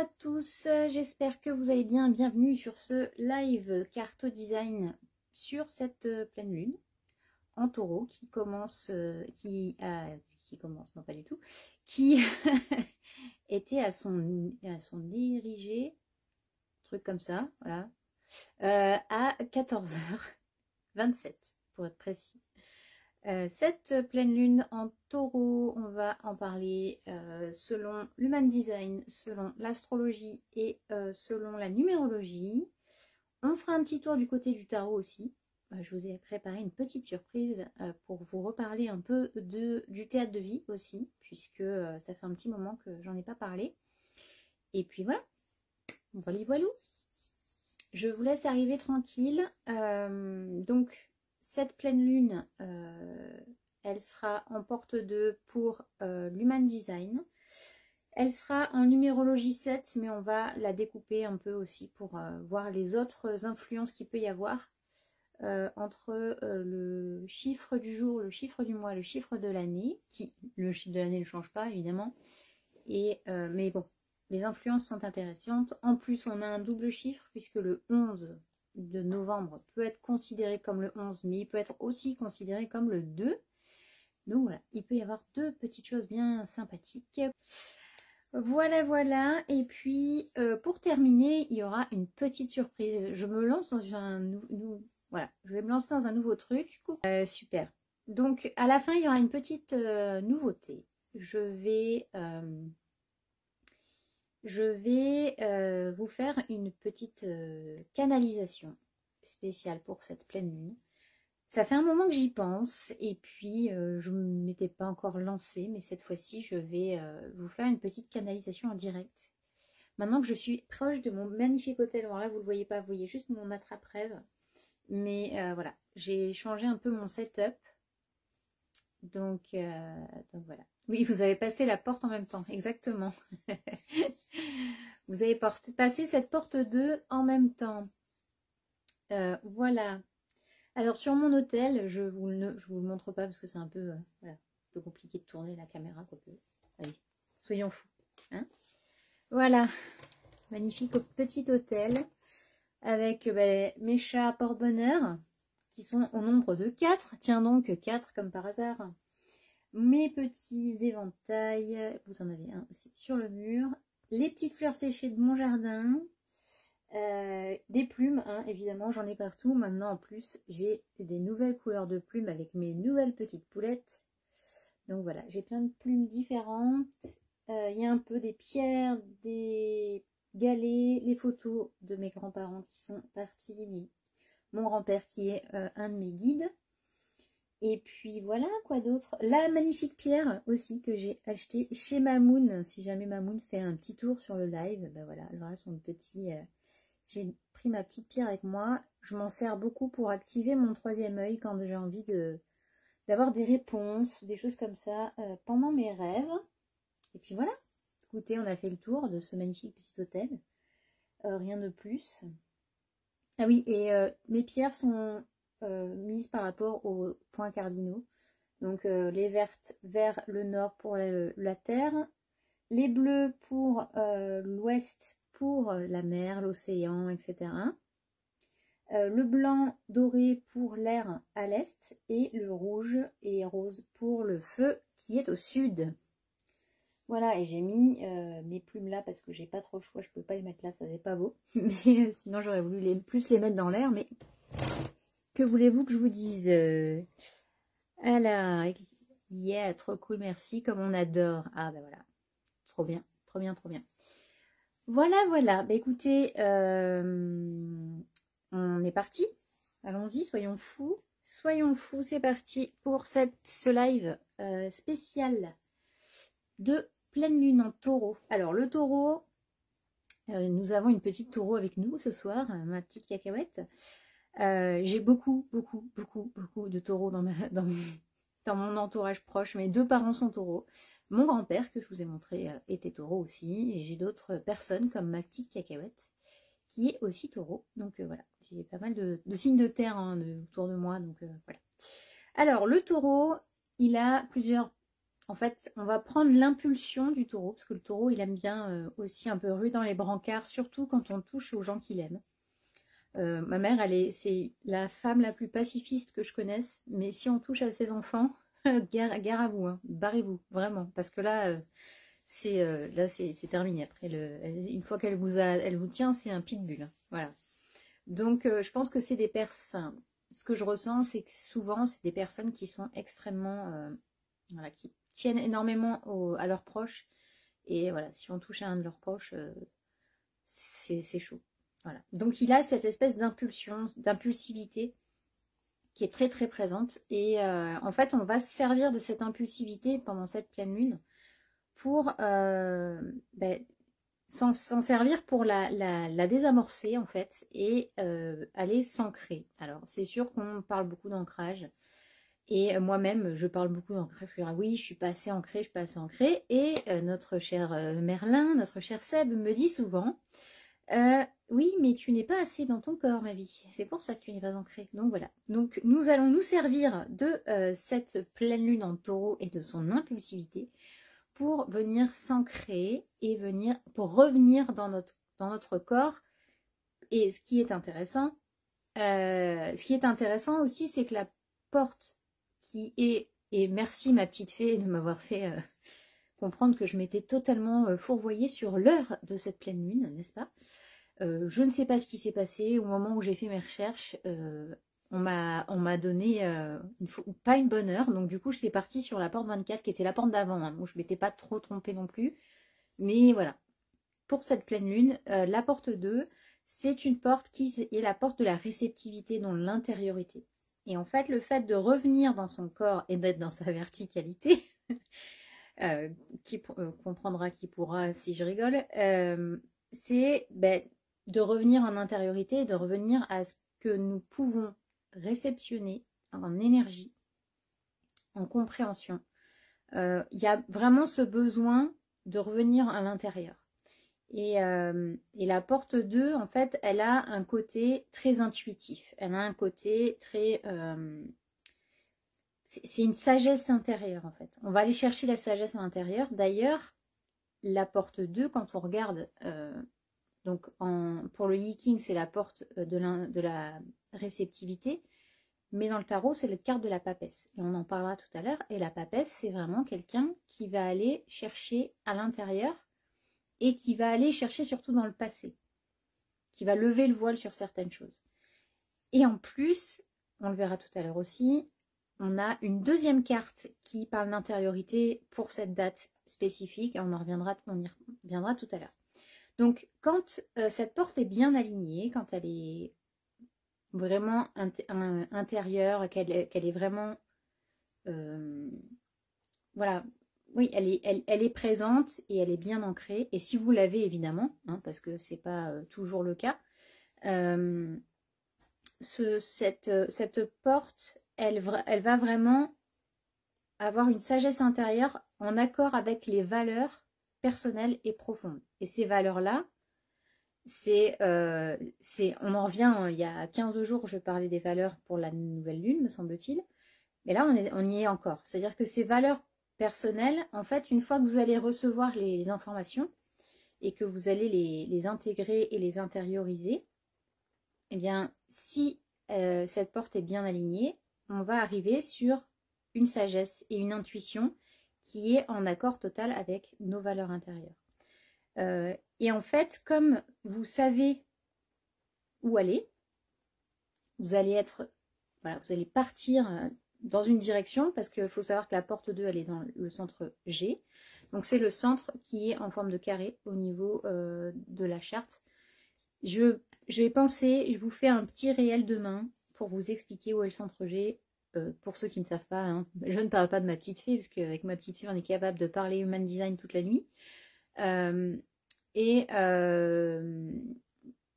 à tous, j'espère que vous allez bien. Bienvenue sur ce live Carto Design sur cette pleine lune en taureau qui commence, non pas du tout, qui était à son érigé, truc comme ça, voilà, à 14h27 pour être précis. Cette pleine lune en taureau, on va en parler selon l'human design, selon l'astrologie et selon la numérologie. On fera un petit tour du côté du tarot aussi. Je vous ai préparé une petite surprise pour vous reparler un peu du théâtre de vie aussi, puisque ça fait un petit moment que j'en ai pas parlé. Et puis voilà, voilà, voilà. Je vous laisse arriver tranquille. Donc, cette pleine lune, elle sera en porte 2 pour l'Human Design. Elle sera en numérologie 7, mais on va la découper un peu aussi pour voir les autres influences qu'il peut y avoir entre le chiffre du jour, le chiffre du mois, le chiffre de l'année. Le chiffre de l'année ne change pas, évidemment. Mais bon, les influences sont intéressantes. En plus, on a un double chiffre, puisque le 11 de novembre peut être considéré comme le 11, mais il peut être aussi considéré comme le 2. Donc voilà, il peut y avoir deux petites choses bien sympathiques. Voilà, voilà. Et puis, pour terminer, il y aura une petite surprise. Je me lance dans voilà, je vais me lancer dans un nouveau truc. Super. Donc, à la fin, il y aura une petite nouveauté. Je vais vous faire une petite canalisation spéciale pour cette pleine lune. Ça fait un moment que j'y pense et puis je ne m'étais pas encore lancée, mais cette fois-ci, je vais vous faire une petite canalisation en direct. Maintenant que je suis proche de mon magnifique hôtel, alors là, vous ne le voyez pas, vous voyez juste mon attrape-rêve. Mais voilà, j'ai changé un peu mon setup. Donc voilà. Oui, vous avez passé la porte en même temps, exactement. Vous avez passé cette porte 2 en même temps. Voilà. Alors sur mon hôtel, je vous le montre pas parce que c'est un peu, voilà, un peu compliqué de tourner la caméra. Allez, soyons fous. Hein, voilà, magnifique petit hôtel avec mes chats porte-bonheur qui sont au nombre de 4. Tiens donc, 4 comme par hasard. Mes petits éventails, vous en avez un aussi sur le mur. Les petites fleurs séchées de mon jardin. Des plumes, hein, évidemment, j'en ai partout. Maintenant, en plus, j'ai des nouvelles couleurs de plumes avec mes nouvelles petites poulettes. Donc voilà, j'ai plein de plumes différentes. Il y a un peu des pierres, des galets, les photos de mes grands-parents qui sont partis. Mon grand-père qui est un de mes guides. Et puis voilà, quoi d'autre? La magnifique pierre aussi que j'ai achetée chez Mamoun. Si jamais Mamoun fait un petit tour sur le live, ben voilà, elle aura son petit... J'ai pris ma petite pierre avec moi. Je m'en sers beaucoup pour activer mon troisième œil quand j'ai envie d'avoir des réponses, des choses comme ça pendant mes rêves. Et puis voilà. Écoutez, on a fait le tour de ce magnifique petit hôtel. Rien de plus. Ah oui, et mes pierres sont mises par rapport aux points cardinaux. Donc les vertes vers le nord pour la terre, les bleus pour l'ouest pour la mer, l'océan, etc. Le blanc doré pour l'air à l'est et le rouge et rose pour le feu qui est au sud. Voilà, et j'ai mis mes plumes là parce que j'ai pas trop le choix, je peux pas les mettre là, ça c'est pas beau. Mais sinon j'aurais voulu plus les mettre dans l'air, mais que voulez-vous que je vous dise? Alors, yeah, trop cool, merci, comme on adore. Ah ben voilà, trop bien, trop bien, trop bien. Voilà, voilà. Bah, écoutez, on est parti. Allons-y, soyons fous. Soyons fous, c'est parti pour ce live spécial de pleine lune en taureau. Alors, le taureau, nous avons une petite taureau avec nous ce soir, ma petite cacahuète. J'ai beaucoup de taureaux dans mon entourage proche. Mes deux parents sont taureaux. Mon grand-père, que je vous ai montré, était taureau aussi. Et j'ai d'autres personnes, comme ma petite cacahuète, qui est aussi taureau. Donc voilà, j'ai pas mal de signes de terre autour de moi. Donc voilà. Alors, le taureau, il a plusieurs en fait, on va prendre l'impulsion du taureau, parce que le taureau, il aime bien aussi un peu ruer dans les brancards, surtout quand on touche aux gens qu'il aime. Ma mère, c'est la femme la plus pacifiste que je connaisse, mais si on touche à ses enfants, gare à vous, hein, barrez-vous, vraiment, parce que là, c'est terminé. Après, une fois qu'elle vous tient, c'est un pitbull, hein, voilà. Donc, je pense que c'est des personnes. Ce que je ressens, c'est que souvent, c'est des personnes qui sont extrêmement, voilà, qui tiennent énormément à leurs proches. Et voilà, si on touche à un de leurs proches, c'est chaud. Voilà. Donc, il a cette espèce d'impulsion, d'impulsivité qui est très très présente. Et en fait, on va se servir de cette impulsivité pendant cette pleine lune pour s'en servir pour la désamorcer en fait et aller s'ancrer. Alors c'est sûr qu'on parle beaucoup d'ancrage et moi-même je parle beaucoup d'ancrage. Je dirais oui, je suis pas assez ancrée, je suis pas assez ancrée. Et notre cher Merlin, notre cher Seb me dit souvent oui, mais tu n'es pas assez dans ton corps, ma vie. C'est pour ça que tu n'es pas ancrée. Donc voilà. Donc nous allons nous servir de cette pleine lune en taureau et de son impulsivité pour venir s'ancrer et pour revenir dans notre corps. Et ce qui est intéressant aussi, c'est que la porte qui est, et merci ma petite fée de m'avoir fait comprendre que je m'étais totalement fourvoyée sur l'heure de cette pleine lune, n'est-ce pas? Je ne sais pas ce qui s'est passé au moment où j'ai fait mes recherches. On m'a donné pas une bonne heure, donc du coup je suis partie sur la porte 24 qui était la porte d'avant, hein, donc je ne m'étais pas trop trompée non plus, mais voilà, pour cette pleine lune, la porte 2, c'est une porte qui est la porte de la réceptivité dans l'intériorité. Et en fait, le fait de revenir dans son corps et d'être dans sa verticalité, qui comprendra qui pourra si je rigole, c'est de revenir en intériorité, de revenir à ce que nous pouvons réceptionner en énergie, en compréhension. Il y a vraiment ce besoin de revenir à l'intérieur. Et la porte 2, en fait, elle a un côté très intuitif. Elle a un côté très... c'est une sagesse intérieure, en fait. On va aller chercher la sagesse à l'intérieur. D'ailleurs, la porte 2, quand on regarde... donc, pour le Yi-King, c'est la porte de la réceptivité. Mais dans le tarot, c'est la carte de la papesse. Et on en parlera tout à l'heure. Et la papesse, c'est vraiment quelqu'un qui va aller chercher à l'intérieur et qui va aller chercher surtout dans le passé. Qui va lever le voile sur certaines choses. Et en plus, on le verra tout à l'heure aussi, on a une deuxième carte qui parle d'intériorité pour cette date spécifique. Et on y reviendra tout à l'heure. Donc, quand cette porte est bien alignée, quand elle est vraiment intérieure, qu'elle est vraiment... voilà, oui, elle est présente et elle est bien ancrée. Et si vous l'avez, évidemment, hein, parce que ce n'est pas toujours le cas, cette porte, elle va vraiment avoir une sagesse intérieure en accord avec les valeurs personnelles et profondes. Et ces valeurs-là, on en revient, il y a 15 jours, je parlais des valeurs pour la nouvelle lune, me semble-t-il. Mais là, on y est encore. C'est-à-dire que ces valeurs personnelles, en fait, une fois que vous allez recevoir les informations et que vous allez les intégrer et les intérioriser, eh bien, si cette porte est bien alignée, on va arriver sur une sagesse et une intuition qui est en accord total avec nos valeurs intérieures. Et en fait, comme vous savez où aller, vous allez partir dans une direction, parce qu'il faut savoir que la porte 2, elle est dans le centre G. Donc c'est le centre qui est en forme de carré au niveau de la charte. Je vais penser, je vous fais un petit réel demain pour vous expliquer où est le centre G. Pour ceux qui ne savent pas, hein, je ne parle pas de ma petite fée, parce qu'avec ma petite fée, on est capable de parler human design toute la nuit.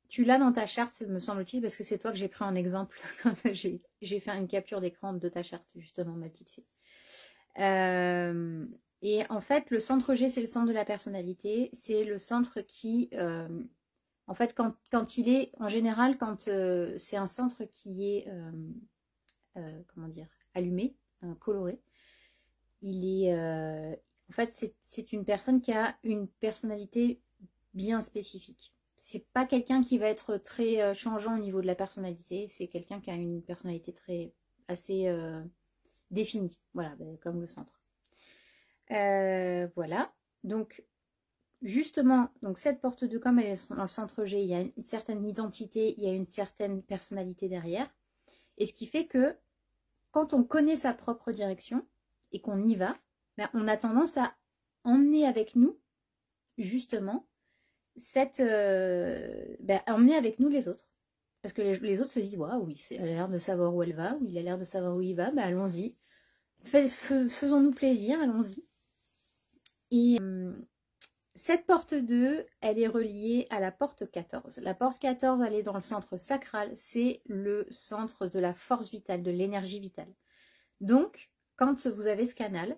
Tu l'as dans ta charte, me semble-t-il, parce que c'est toi que j'ai pris en exemple quand j'ai fait une capture d'écran de ta charte, justement, ma petite fille. Et en fait, le centre G, c'est le centre de la personnalité. C'est le centre qui, en fait, quand il est, en général, quand c'est un centre qui est, comment dire, allumé, coloré, il est... en fait, c'est une personne qui a une personnalité bien spécifique. C'est pas quelqu'un qui va être très changeant au niveau de la personnalité. C'est quelqu'un qui a une personnalité assez définie. Voilà, ben, comme le centre. Voilà. Donc, justement, donc cette porte 2, comme elle est dans le centre G, il y a une certaine identité, il y a une certaine personnalité derrière. Et ce qui fait que quand on connaît sa propre direction et qu'on y va, ben, on a tendance à emmener avec nous, justement, emmener avec nous les autres. Parce que les autres se disent, waouh, oui, elle a l'air de savoir où elle va, ou il a l'air de savoir où il va, ben, allons-y. Faisons-nous plaisir, allons-y. Et cette porte 2, elle est reliée à la porte 14. La porte 14, elle est dans le centre sacral, c'est le centre de la force vitale, de l'énergie vitale. Donc, quand vous avez ce canal,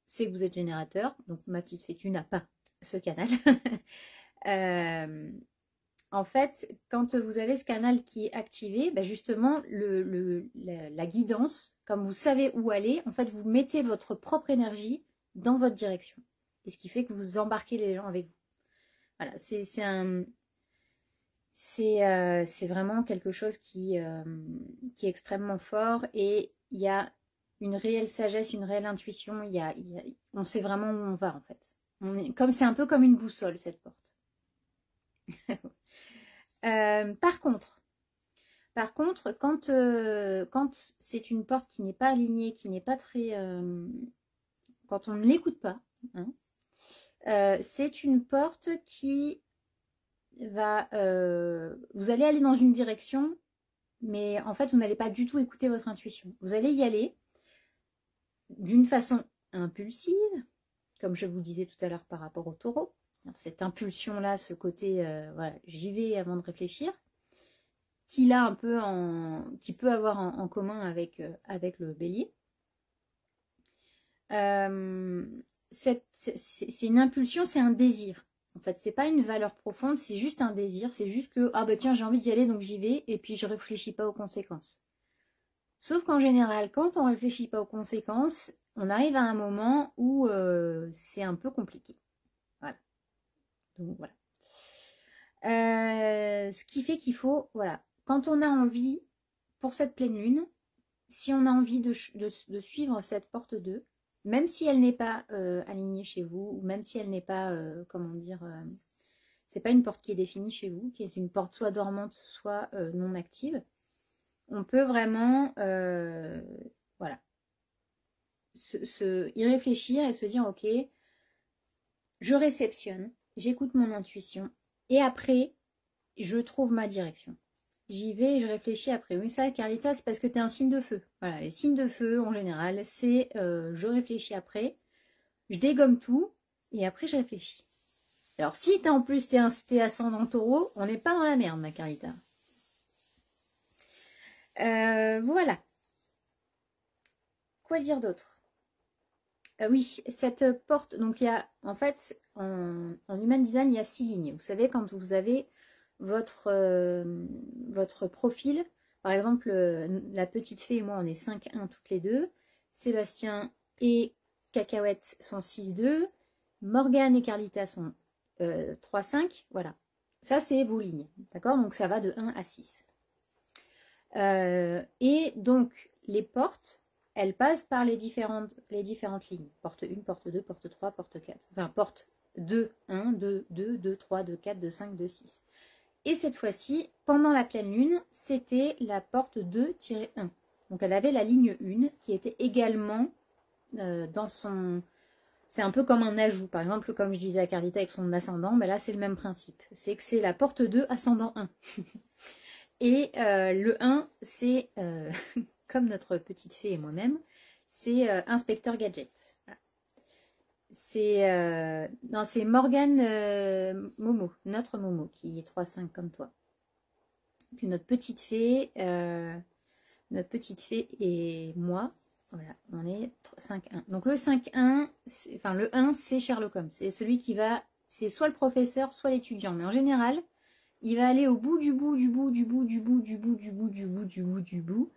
c'est que vous êtes générateur. Donc, ma petite fée, tu n'as pas ce canal. En fait, quand vous avez ce canal qui est activé, ben justement, la guidance, comme vous savez où aller, en fait, vous mettez votre propre énergie dans votre direction. Et ce qui fait que vous embarquez les gens avec vous. Voilà, c'est vraiment quelque chose qui est extrêmement fort. Et il y a une réelle sagesse, une réelle intuition. On sait vraiment où on va, en fait. C'est un peu comme une boussole, cette porte. Par contre, quand c'est une porte qui n'est pas alignée, qui n'est pas très... quand on ne l'écoute pas, hein, c'est une porte qui va... vous allez aller dans une direction, mais en fait, vous n'allez pas du tout écouter votre intuition. Vous allez y aller d'une façon impulsive, comme je vous disais tout à l'heure par rapport au taureau. Cette impulsion-là, ce côté, voilà, j'y vais avant de réfléchir, qui peut avoir en commun avec le bélier. C'est une impulsion, c'est un désir. En fait, c'est pas une valeur profonde, c'est juste un désir. C'est juste que, ah bah tiens, j'ai envie d'y aller, donc j'y vais, et puis je réfléchis pas aux conséquences. Sauf qu'en général, quand on réfléchit pas aux conséquences, on arrive à un moment où c'est un peu compliqué. Voilà. Donc voilà. Ce qui fait qu'il faut, voilà, quand on a envie, pour cette pleine lune, si on a envie de suivre cette porte 2, même si elle n'est pas alignée chez vous, ou même si elle n'est pas, comment dire, c'est pas une porte qui est définie chez vous, qui est une porte soit dormante, soit non active, on peut vraiment, voilà, y réfléchir et se dire, ok, je réceptionne, j'écoute mon intuition, et après, je trouve ma direction. J'y vais et je réfléchis après. Oui, ça, Carlita, c'est parce que tu es un signe de feu. Voilà, les signes de feu, en général, c'est je réfléchis après, je dégomme tout, et après, je réfléchis. Alors, si en plus, t'es ascendant taureau, on n'est pas dans la merde, ma Carlita. Voilà. Quoi dire d'autre? Oui, cette porte, donc il y a, en fait, en Human Design, il y a 6 lignes. Vous savez, quand vous avez votre profil, par exemple, la petite fée et moi, on est 5-1 toutes les deux. Sébastien et Cacahuète sont 6-2. Morgane et Carlita sont 3-5. Voilà. Ça, c'est vos lignes. D'accord? Donc, ça va de 1 à 6. Et donc, les portes, elles passent par les différentes lignes. Porte 1, porte 2, porte 3, porte 4. Enfin, porte 2, 1, 2, 2, 2, 3, 2, 4, 2, 5, 2, 6. Et cette fois-ci, pendant la pleine lune, c'était la porte 2-1. Donc, elle avait la ligne 1 qui était également dans son... C'est un peu comme un ajout. Par exemple, comme je disais à Carlita avec son ascendant, ben là, c'est le même principe. C'est que c'est la porte 2, ascendant 1. Et le 1, c'est, comme notre petite fée et moi-même, c'est inspecteur gadget. Voilà. C'est Morgane Momo, notre Momo, qui est 3-5 comme toi. Puis notre petite fée et moi, voilà, on est 5-1. Donc le 5-1, enfin le 1, c'est Sherlock Holmes. C'est celui qui va, c'est soit le professeur, soit l'étudiant. Mais en général, il va aller au bout du bout, du bout, du bout, du bout, du bout, du bout, du bout, du bout, du bout,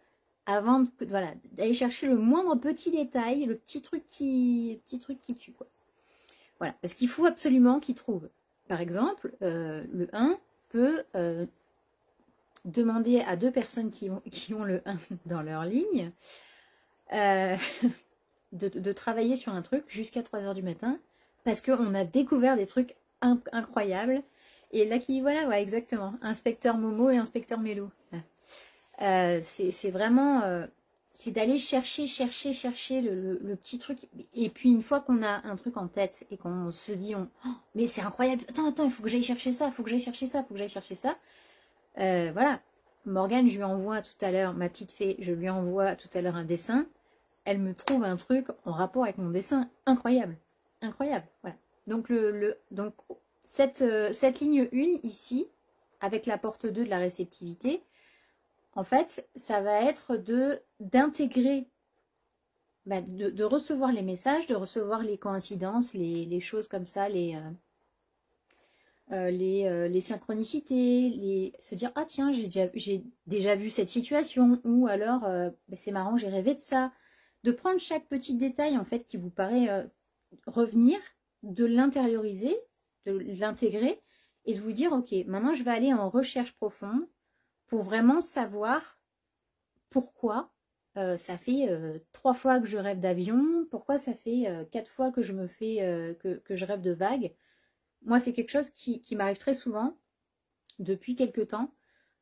avant de, voilà, d'aller chercher le moindre petit détail, le petit truc qui tue, quoi. Voilà, parce qu'il faut absolument qu'il trouve. Par exemple, le 1 peut demander à 2 personnes qui ont le 1 dans leur ligne de travailler sur un truc jusqu'à 3 h du matin parce qu'on a découvert des trucs incroyables. Et là, voilà, ouais, exactement. Inspecteur Momo et Inspecteur Mélo. C'est vraiment... c'est d'aller chercher le petit truc. Et puis, une fois qu'on a un truc en tête et qu'on se dit, oh, mais c'est incroyable. Attends, il faut que j'aille chercher ça, il faut que j'aille chercher ça, il faut que j'aille chercher ça. Voilà. Morgane, je lui envoie tout à l'heure, ma petite fée, je lui envoie tout à l'heure un dessin. Elle me trouve un truc en rapport avec mon dessin incroyable. Incroyable, voilà. Donc, donc cette ligne 1 ici, avec la porte 2 de la réceptivité, en fait, ça va être d'intégrer, de recevoir les messages, de recevoir les coïncidences, les choses comme ça, les synchronicités, se dire « Ah tiens, j'ai déjà vu cette situation » ou alors « C'est marrant, j'ai rêvé de ça ». De prendre chaque petit détail en fait qui vous paraît revenir, de l'intérioriser, de l'intégrer et de vous dire « Ok, maintenant je vais aller en recherche profonde pour vraiment savoir pourquoi ça fait 3 fois que je rêve d'avion, pourquoi ça fait 4 fois que je me fais que je rêve de vagues. » Moi, c'est quelque chose qui m'arrive très souvent depuis quelque temps.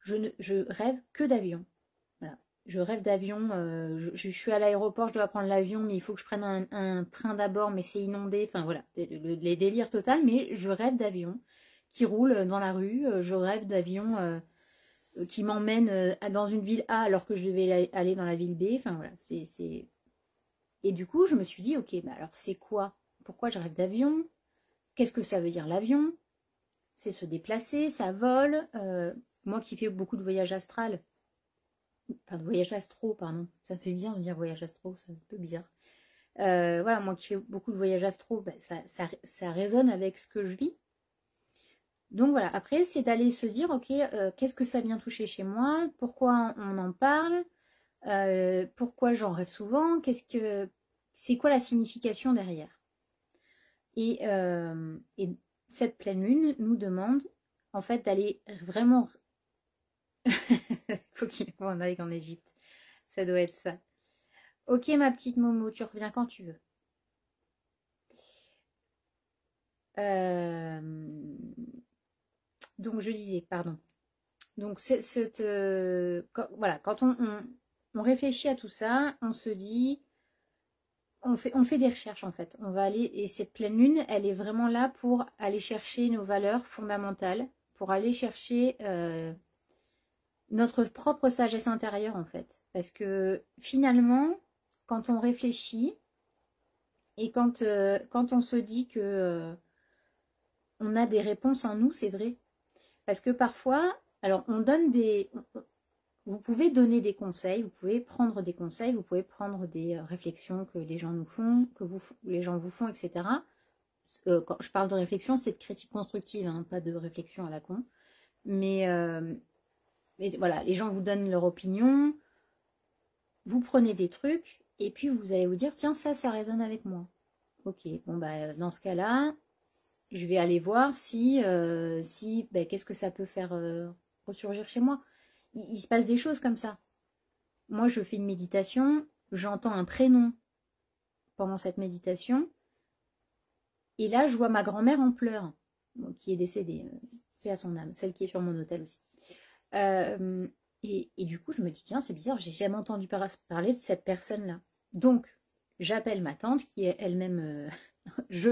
Je rêve que d'avion. Voilà. Je rêve d'avion. Je suis à l'aéroport, je dois prendre l'avion, mais il faut que je prenne un train d'abord, mais c'est inondé. Enfin voilà, les délires total. Mais je rêve d'avion qui roule dans la rue. Je rêve d'avion qui m'emmène dans une ville A alors que je devais aller dans la ville B. Enfin voilà, Et du coup, je me suis dit, ok, bah alors c'est quoi? Pourquoi je rêve d'avion? Qu'est-ce que ça veut dire l'avion? C'est se déplacer, ça vole. Moi qui fais beaucoup de voyages astral, enfin de voyages astro, pardon, ça me fait bizarre de dire voyage astro, c'est un peu bizarre. Voilà, moi qui fais beaucoup de voyages astro, bah, ça résonne avec ce que je vis. Donc voilà, après c'est d'aller se dire, ok, qu'est-ce que ça vient toucher chez moi? Pourquoi on en parle? Pourquoi j'en rêve souvent? C'est quoi la signification derrière? Et cette pleine lune nous demande en fait d'aller vraiment... Faut qu'il aille en Égypte. Ça doit être ça. Ok ma petite Momo, tu reviens quand tu veux. Donc je disais, pardon. Donc voilà, quand on réfléchit à tout ça, on se dit... On fait des recherches en fait. On va aller, et cette pleine lune, elle est vraiment là pour aller chercher nos valeurs fondamentales, pour aller chercher notre propre sagesse intérieure en fait. Parce que finalement, quand on réfléchit et quand on se dit que on a des réponses en nous, c'est vrai. Parce que parfois, alors on donne vous pouvez donner des conseils, vous pouvez prendre des conseils, vous pouvez prendre des réflexions que les gens nous font, les gens vous font, etc. Quand je parle de réflexion, c'est de critique constructive, hein, pas de réflexion à la con. Mais voilà, les gens vous donnent leur opinion, vous prenez des trucs, et puis vous allez vous dire, tiens, ça résonne avec moi. Ok, bon, bah, dans ce cas-là, je vais aller voir si qu'est-ce que ça peut faire ressurgir chez moi. Il se passe des choses comme ça. Moi, je fais une méditation, j'entends un prénom pendant cette méditation, et là, je vois ma grand-mère en pleurs, qui est décédée, paix à son âme, celle qui est sur mon autel aussi. Et du coup, je me dis, tiens, c'est bizarre, j'ai jamais entendu parler de cette personne-là. Donc, j'appelle ma tante, qui est elle-même... je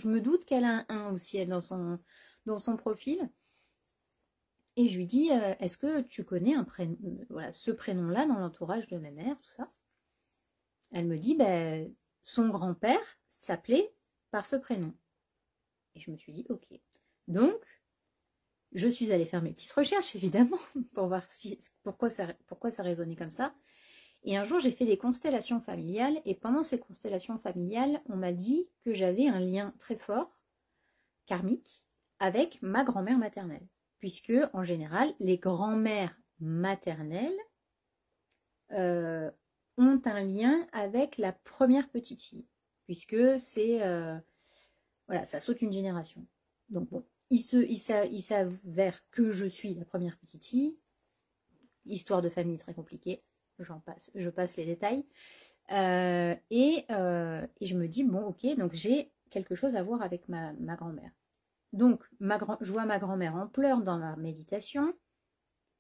me doute qu'elle a un aussi, elle, dans son profil. Et je lui dis, est-ce que tu connais ce prénom-là dans l'entourage de ma mère, tout ça? Elle me dit, son grand-père s'appelait par ce prénom. Et je me suis dit, ok. Donc, je suis allée faire mes petites recherches, évidemment, pour voir pourquoi ça résonnait comme ça. Et un jour, j'ai fait des constellations familiales. Et pendant ces constellations familiales, on m'a dit que j'avais un lien très fort, karmique, avec ma grand-mère maternelle. Puisque, en général, les grands-mères maternelles ont un lien avec la première petite fille, puisque c'est voilà, ça saute une génération. Donc bon, il s'avère que je suis la première petite fille, histoire de famille très compliquée, je passe les détails, et je me dis bon ok, donc j'ai quelque chose à voir avec ma grand-mère. Donc je vois ma grand-mère en pleurs dans ma méditation.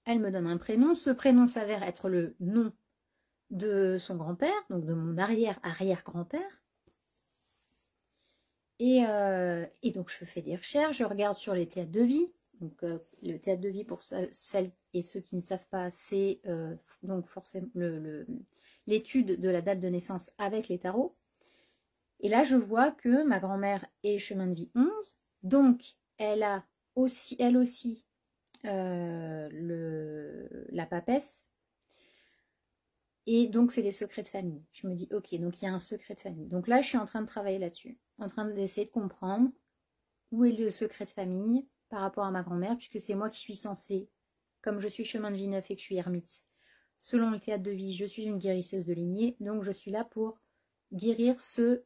Elle me donne un prénom. Ce prénom s'avère être le nom de son grand-père, donc de mon arrière-arrière-grand-père. Et donc je fais des recherches, je regarde sur les théâtres de vie. Donc le théâtre de vie, pour celles et ceux qui ne savent pas, c'est donc forcément l'étude de la date de naissance avec les tarots. Et là je vois que ma grand-mère est chemin de vie 11, donc elle a aussi, elle aussi, la papesse. Et donc, c'est des secrets de famille. Je me dis, ok, donc il y a un secret de famille. Donc là, je suis en train de travailler là-dessus. En train d'essayer de comprendre où est le secret de famille par rapport à ma grand-mère, puisque c'est moi qui suis censée, comme je suis chemin de vie 9 et que je suis ermite, selon le théâtre de vie, je suis une guérisseuse de lignée. Donc, je suis là pour guérir cette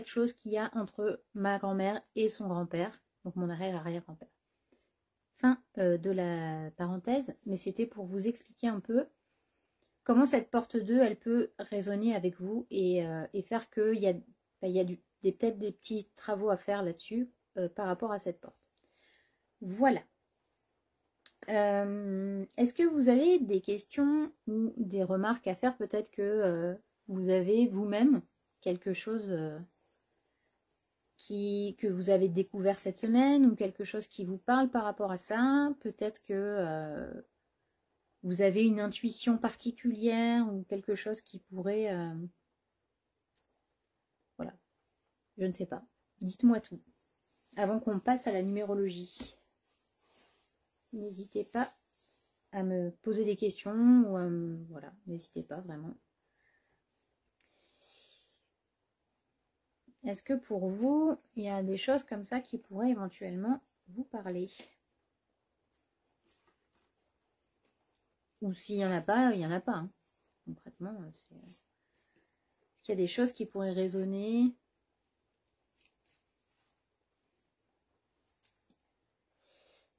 chose qu'il y a entre ma grand-mère et son grand-père, donc mon arrière-arrière-grand-père. Fin de la parenthèse, mais c'était pour vous expliquer un peu comment cette porte 2, elle peut résonner avec vous et faire qu'il y a, peut-être des petits travaux à faire là-dessus par rapport à cette porte. Voilà. Est-ce que vous avez des questions ou des remarques à faire? Peut-être que vous avez vous-même quelque chose que vous avez découvert cette semaine ou quelque chose qui vous parle par rapport à ça. Peut-être que vous avez une intuition particulière ou quelque chose qui pourrait... voilà, je ne sais pas. Dites-moi tout. Avant qu'on passe à la numérologie. N'hésitez pas à me poser des questions ou à me... Voilà, n'hésitez pas vraiment. Est-ce que pour vous, il y a des choses comme ça qui pourraient éventuellement vous parler? Ou s'il n'y en a pas, il n'y en a pas. Hein. Concrètement, est-ce qu'il y a des choses qui pourraient résonner?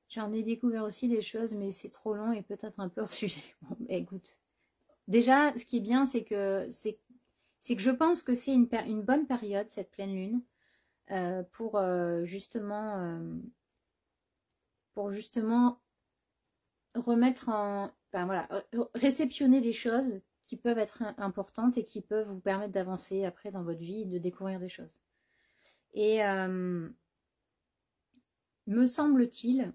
J'en ai découvert aussi des choses, mais c'est trop long et peut-être un peu hors sujet. Bon, bah, écoute. Déjà, ce qui est bien, c'est que je pense que c'est une bonne période, cette pleine lune, pour justement remettre en... Enfin voilà, réceptionner des choses qui peuvent être importantes et qui peuvent vous permettre d'avancer après dans votre vie et de découvrir des choses. Et me semble-t-il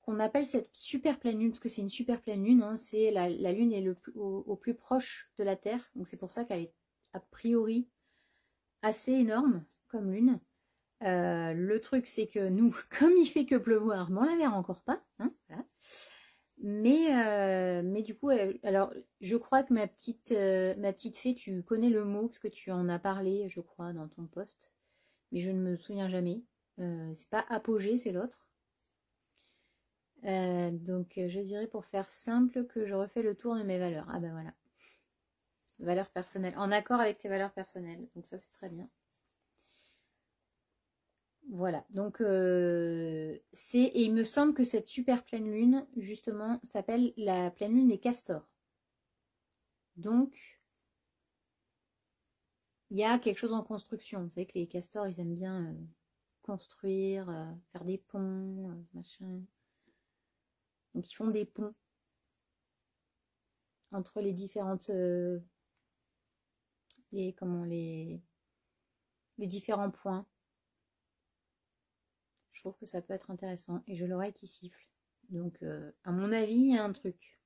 qu'on appelle cette super pleine lune, parce que c'est une super pleine lune, hein, c'est la lune est au plus proche de la Terre, donc c'est pour ça qu'elle est a priori assez énorme comme lune. Le truc c'est que nous, comme il fait que pleuvoir, on la verra encore pas, hein, voilà. Mais du coup, alors je crois que ma petite fée, tu connais le mot, parce que tu en as parlé, je crois, dans ton post, mais je ne me souviens jamais. C'est pas apogée, c'est l'autre. Donc je dirais pour faire simple que je refais le tour de mes valeurs. Ah ben voilà. Valeurs personnelles. En accord avec tes valeurs personnelles. Donc ça c'est très bien. Voilà. Donc et il me semble que cette super pleine lune, justement, s'appelle la pleine lune des castors. Donc il y a quelque chose en construction. Vous savez que les castors, ils aiment bien construire, faire des ponts, machin. Donc ils font des ponts entre les différentes les différents points. Je trouve que ça peut être intéressant et j'ai l'oreille qui siffle. Donc à mon avis, il y a un truc.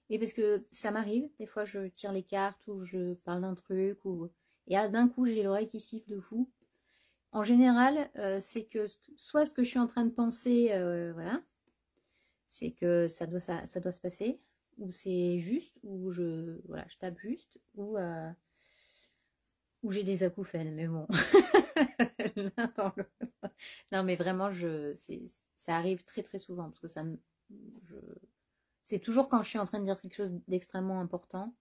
Et parce que ça m'arrive, des fois je tire les cartes ou je parle d'un truc et d'un coup j'ai l'oreille qui siffle de fou. En général, c'est que soit ce que je suis en train de penser, voilà, c'est que ça doit se passer, ou c'est juste, ou je tape juste, ou j'ai des acouphènes, mais bon. L'un dans l'autre. Non, mais vraiment, ça arrive très très souvent, parce que C'est toujours quand je suis en train de dire quelque chose d'extrêmement important,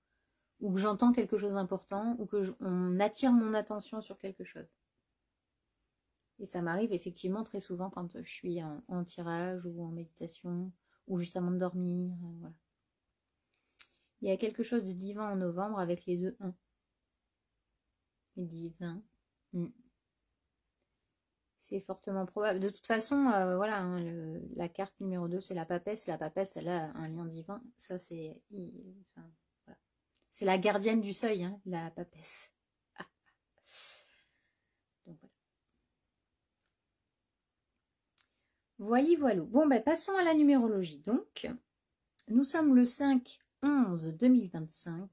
ou que j'entends quelque chose d'important, ou que on attire mon attention sur quelque chose. Et ça m'arrive effectivement très souvent quand je suis en tirage ou en méditation, ou juste avant de dormir. Voilà. Il y a quelque chose de divin en novembre avec les deux 1. Et divin. C'est fortement probable. De toute façon, voilà, hein, la carte numéro 2, c'est la papesse. La papesse, elle a un lien divin. Ça, c'est... Enfin, voilà. C'est la gardienne du seuil, hein, la papesse. Ah. Donc, voilà. Voilà. Bon, ben, passons à la numérologie. Donc, nous sommes le 5/11/2025.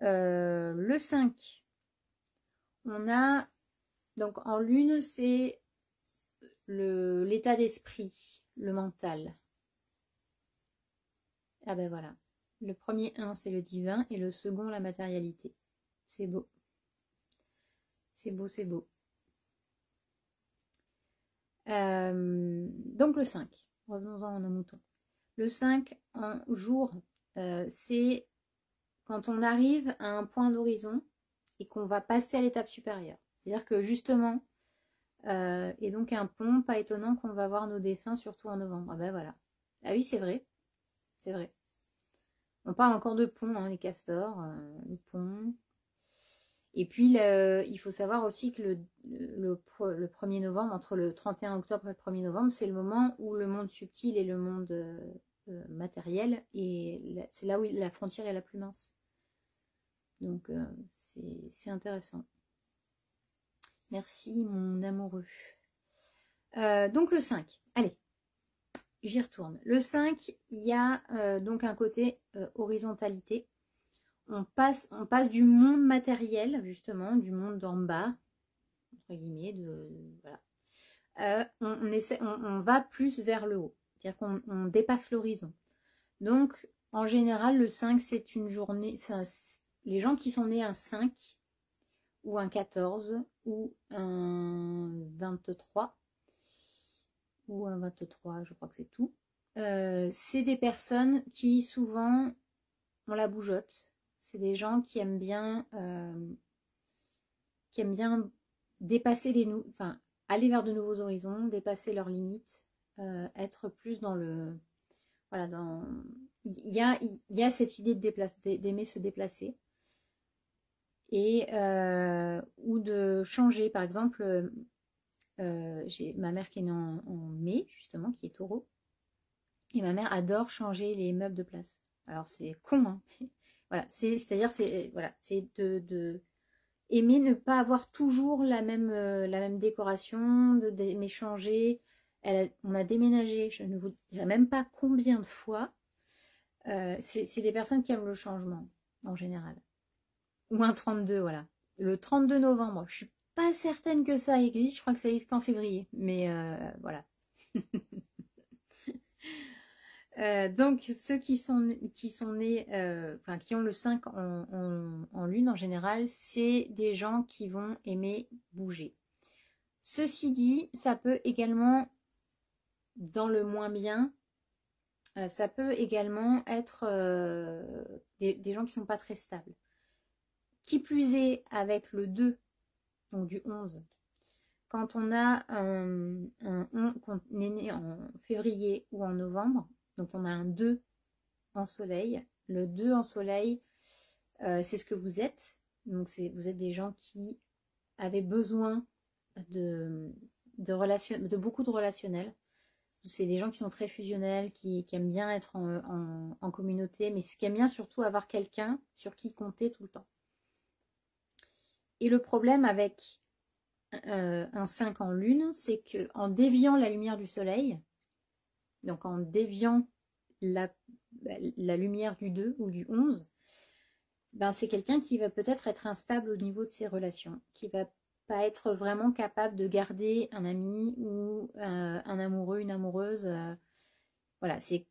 Le 5, on a... Donc, en lune, c'est l'état d'esprit, le mental. Ah ben voilà. Le premier 1, c'est le divin, et le second, la matérialité. C'est beau. C'est beau, c'est beau. Donc le 5, revenons-en en un mouton. Le 5, en jour, c'est quand on arrive à un point d'horizon et qu'on va passer à l'étape supérieure. C'est-à-dire que justement, et donc un pont, pas étonnant qu'on va voir nos défunts, surtout en novembre. Ah ben voilà. Ah oui, c'est vrai. C'est vrai. On parle encore de pont, hein, les castors, le pont. Et puis, il faut savoir aussi que le 1er novembre, entre le 31 octobre et le 1er novembre, c'est le moment où le monde subtil et le monde matériel, et c'est là où la frontière est la plus mince. Donc, c'est intéressant. Merci, mon amoureux. Donc, le 5. Allez, j'y retourne. Le 5, il y a donc un côté horizontalité. On passe du monde matériel, justement, du monde d'en bas, entre guillemets, voilà. On va plus vers le haut, c'est-à-dire qu'on dépasse l'horizon. Donc, en général, le 5, c'est une journée, les gens qui sont nés un 5, ou un 14, ou un 23, ou un 23, je crois que c'est tout. C'est des personnes qui, souvent, ont la bougeotte. C'est des gens qui aiment bien dépasser enfin, aller vers de nouveaux horizons, dépasser leurs limites, être plus dans le... Voilà, il y a cette idée d'aimer se déplacer. Et, ou de changer. Par exemple, j'ai ma mère qui est née en mai, justement, qui est taureau. Et ma mère adore changer les meubles de place. Alors, c'est con, hein. Voilà, c'est-à-dire, voilà, c'est de aimer ne pas avoir toujours la même décoration, d'aimer changer. On a déménagé, je ne vous dirai même pas combien de fois. C'est des personnes qui aiment le changement, en général. Ou un 32, voilà. Le 32 novembre, je suis pas certaine que ça existe, je crois que ça existe qu'en février. Mais voilà. Donc, ceux qui sont nés, enfin, qui ont le 5 en lune en général, c'est des gens qui vont aimer bouger. Ceci dit, ça peut également, dans le moins bien, ça peut également être des gens qui ne sont pas très stables. Qui plus est, avec le 2, donc du 11, quand on a quand on est né en février ou en novembre, donc on a un 2 en soleil. Le 2 en soleil, c'est ce que vous êtes. Donc vous êtes des gens qui avaient besoin de beaucoup de relationnel. C'est des gens qui sont très fusionnels, qui aiment bien être en communauté, mais qui aiment bien surtout avoir quelqu'un sur qui compter tout le temps. Et le problème avec un 5 en lune, c'est qu'en déviant la lumière du soleil, donc en déviant la lumière du 2 ou du 11, ben c'est quelqu'un qui va peut-être être instable au niveau de ses relations, qui va pas être vraiment capable de garder un ami ou un amoureux, une amoureuse. Voilà, c'est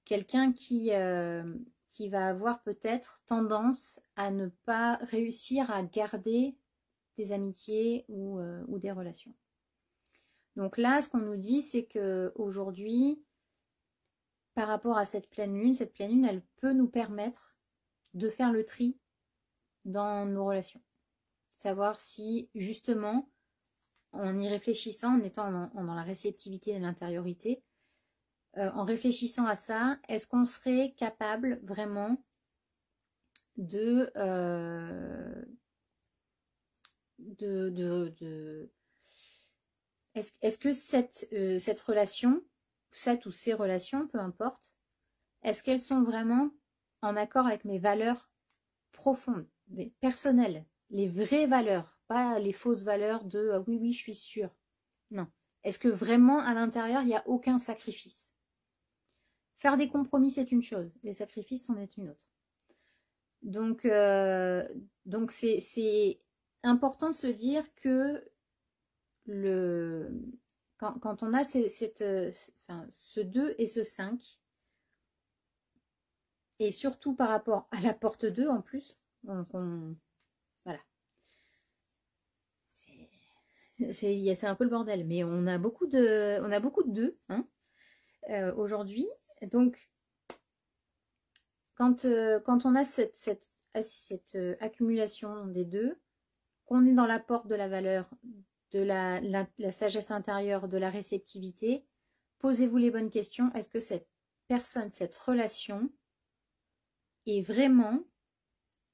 quelqu'un qui va avoir peut-être tendance à ne pas réussir à garder des amitiés ou des relations. Donc là, ce qu'on nous dit, c'est qu'aujourd'hui, par rapport à cette pleine lune, elle peut nous permettre de faire le tri dans nos relations. Savoir si, justement, en y réfléchissant, en étant dans la réceptivité et l'intériorité, en réfléchissant à ça, est-ce qu'on serait capable vraiment de est-ce que cette relation, cette ou ces relations, peu importe, est-ce qu'elles sont vraiment en accord avec mes valeurs profondes, personnelles, les vraies valeurs, pas les fausses valeurs de oui, oui, je suis sûre. Non. Est-ce que vraiment à l'intérieur, il n'y a aucun sacrifice? Faire des compromis, c'est une chose, les sacrifices, c'en est une autre. Donc c'est important de se dire que quand on a ce 2 et ce 5, et surtout par rapport à la porte 2 en plus, donc voilà. C'est un peu le bordel, mais on a beaucoup de 2 hein, aujourd'hui. Donc, quand on a cette accumulation des 2, qu'on est dans la porte de la valeur, de la sagesse intérieure, de la réceptivité, posez-vous les bonnes questions. Est-ce que cette personne, cette relation est vraiment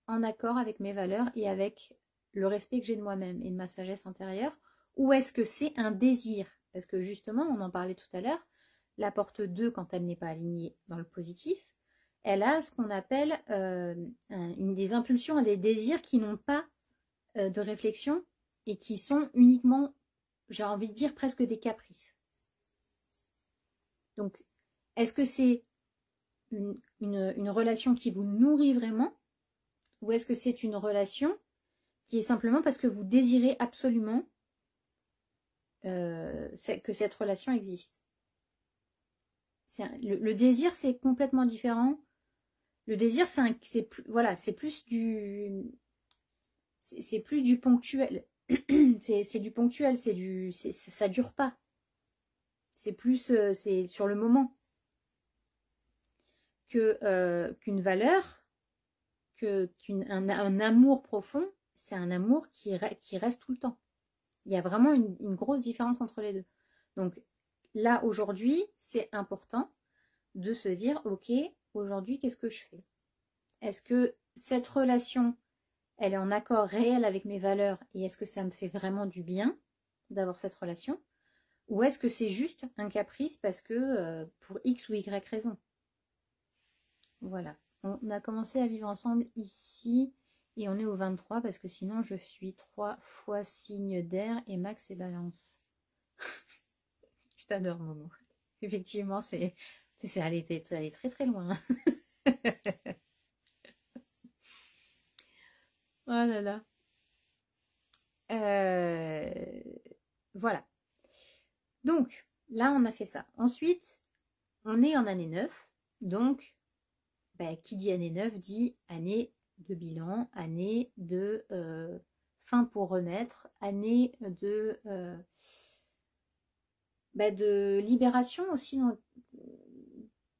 en accord avec mes valeurs et avec le respect que j'ai de moi-même et de ma sagesse intérieure? Ou est-ce que c'est un désir? Parce que justement, on en parlait tout à l'heure, la porte 2, quand elle n'est pas alignée dans le positif, elle a ce qu'on appelle des impulsions et des désirs qui n'ont pas de réflexion et qui sont uniquement, j'ai envie de dire, presque des caprices. Donc, est-ce que c'est une relation qui vous nourrit vraiment, ou est-ce que c'est une relation qui est simplement parce que vous désirez absolument que cette relation existe? Le désir, c'est complètement différent. Le désir, c'est plus du ponctuel. C'est du ponctuel, ça dure pas. C'est plus, c'est sur le moment. Qu'une valeur, un amour profond, c'est un amour qui reste tout le temps. Il y a vraiment une grosse différence entre les deux. Donc là, aujourd'hui, c'est important de se dire, ok, aujourd'hui, qu'est-ce que je fais? Est-ce que cette relation, elle est en accord réel avec mes valeurs et est-ce que ça me fait vraiment du bien d'avoir cette relation? Ou est-ce que c'est juste un caprice parce que pour X ou Y raison? Voilà. On a commencé à vivre ensemble ici et on est au 23 parce que sinon je suis 3 fois signe d'air et Max est balance. Je t'adore, Momo. Effectivement, c'est allé très très loin. Oh là là. Voilà. Donc, là, on a fait ça. Ensuite, on est en année 9. Donc, qui dit année 9 dit année de bilan, année de fin pour renaître, année de libération aussi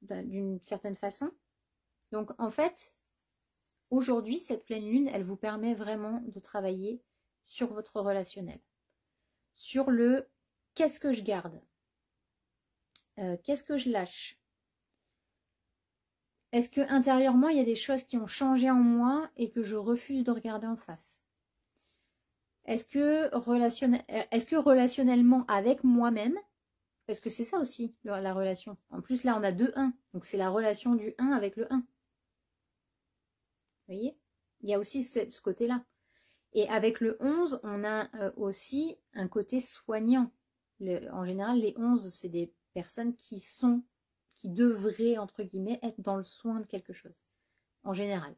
d'une certaine façon. Donc, en fait, aujourd'hui, cette pleine lune, elle vous permet vraiment de travailler sur votre relationnel. Sur le qu'est-ce que je garde, qu'est-ce que je lâche. Est-ce que intérieurement, il y a des choses qui ont changé en moi et que je refuse de regarder en face? Est-ce que relationnellement avec moi-même, parce que c'est ça aussi la relation. En plus, là, on a 2-1. Donc, c'est la relation du 1 avec le 1. Vous voyez? Il y a aussi ce côté-là. Et avec le 11, on a aussi un côté soignant. En général, les 11, c'est des personnes qui devraient, entre guillemets, être dans le soin de quelque chose. En général.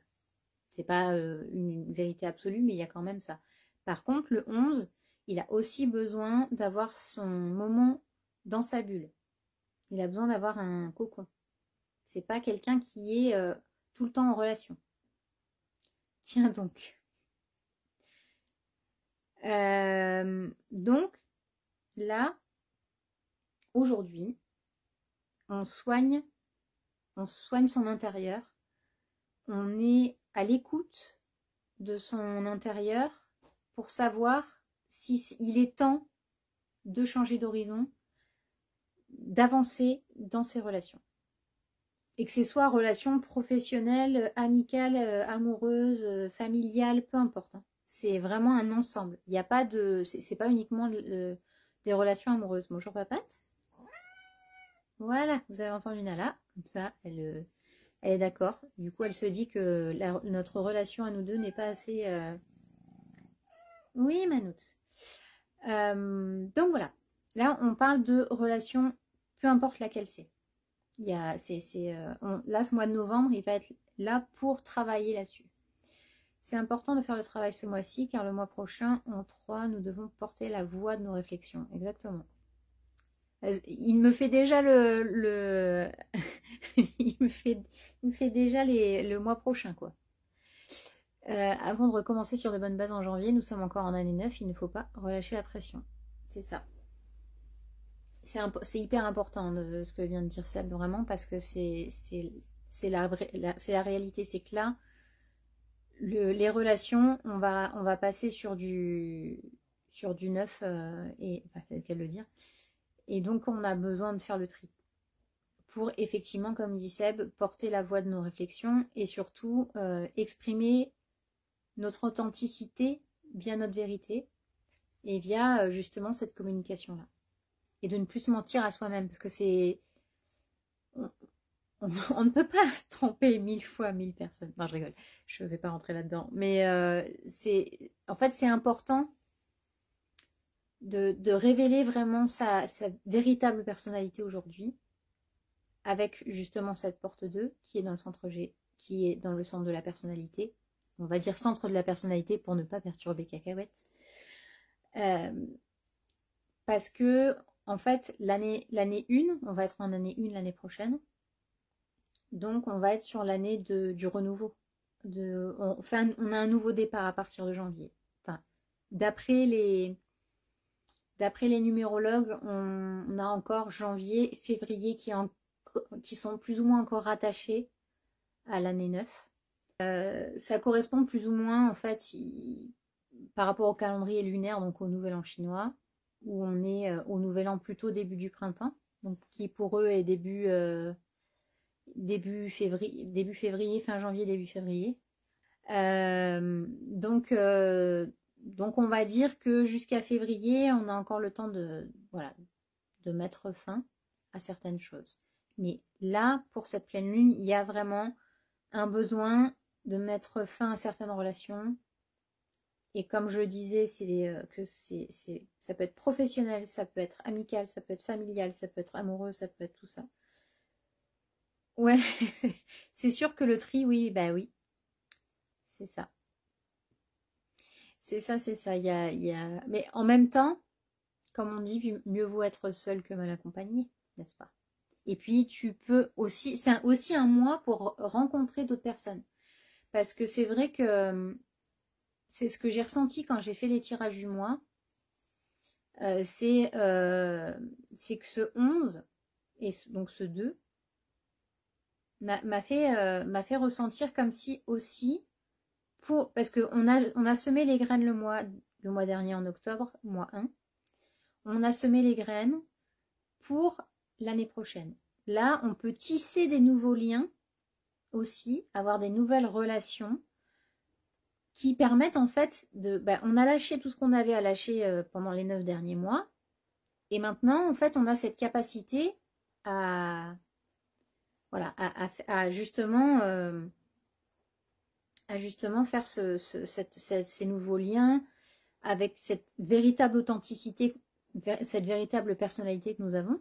C'est pas une vérité absolue, mais il y a quand même ça. Par contre, le 11, il a aussi besoin d'avoir son moment dans sa bulle. Il a besoin d'avoir un cocon. C'est pas quelqu'un qui est tout le temps en relation. Tiens donc. Donc, là, aujourd'hui, on soigne on soigne son intérieur, on est à l'écoute de son intérieur pour savoir si il est temps de changer d'horizon, d'avancer dans ses relations. Et que ce soit relations professionnelles, amicales, amoureuses, familiales, peu importe. Hein. C'est vraiment un ensemble. Il n'y a pas de... C'est pas uniquement des relations amoureuses. Bonjour papate. Voilà, vous avez entendu Nala. Comme ça, elle est d'accord. Du coup, elle se dit que notre relation à nous deux n'est pas assez... Oui, Manout. Donc voilà. Là, on parle de relations, peu importe laquelle c'est. Là, ce mois de novembre, il va être là pour travailler là-dessus. C'est important de faire le travail ce mois-ci, car le mois prochain, en 3, nous devons porter la voix de nos réflexions. Exactement. Il me fait déjà il me fait déjà le mois prochain, quoi. Avant de recommencer sur de bonnes bases en janvier, nous sommes encore en année 9, il ne faut pas relâcher la pression. C'est ça. C'est hyper important de ce que vient de dire Seb, vraiment, parce que c'est la réalité. C'est que là, les relations, on va passer sur du neuf, et enfin, c'est qu'à le dire. Et donc, on a besoin de faire le tri. Pour effectivement, comme dit Seb, porter la voix de nos réflexions et surtout exprimer notre authenticité via notre vérité et via justement cette communication-là. Et de ne plus se mentir à soi-même, parce que c'est... On ne peut pas tromper 1000 fois 1000 personnes. Non, je rigole, je ne vais pas rentrer là-dedans. Mais en fait, c'est important de révéler vraiment sa véritable personnalité aujourd'hui, avec justement cette porte 2 qui est dans le centre G, qui est dans le centre de la personnalité. On va dire centre de la personnalité pour ne pas perturber Cacahuète. Parce que en fait, l'année 1, on va être en année 1 l'année prochaine. Donc, on va être sur l'année du renouveau. On a un nouveau départ à partir de janvier. Enfin, d'après les numérologues, on a encore janvier, février qui sont plus ou moins encore rattachés à l'année 9. Ça correspond plus ou moins, en fait, par rapport au calendrier lunaire, donc au nouvel an chinois, où on est au nouvel an plutôt début du printemps, donc qui pour eux est début février, fin janvier, début février. Donc on va dire que jusqu'à février, on a encore le temps de mettre fin à certaines choses. Mais là, pour cette pleine lune, il y a vraiment un besoin de mettre fin à certaines relations. Et comme je disais, ça peut être professionnel, ça peut être amical, ça peut être familial, ça peut être amoureux, ça peut être tout ça. Ouais, c'est sûr que le tri, oui, bah oui. C'est ça. C'est ça, c'est ça. Mais en même temps, comme on dit, mieux vaut être seul que mal accompagné, n'est-ce pas? Et puis, tu peux aussi... C'est aussi un mois pour rencontrer d'autres personnes. Parce que c'est vrai que... C'est ce que j'ai ressenti quand j'ai fait les tirages du mois. C'est que ce 11 et donc ce 2 m'a fait ressentir comme si aussi, parce qu'on a semé les graines le mois dernier en octobre, mois 1. On a semé les graines pour l'année prochaine. Là, on peut tisser des nouveaux liens aussi, avoir des nouvelles relations qui permettent en fait on a lâché tout ce qu'on avait à lâcher pendant les 9 derniers mois. Et maintenant, en fait, on a cette capacité à justement faire ces nouveaux liens avec cette véritable authenticité, cette véritable personnalité que nous avons.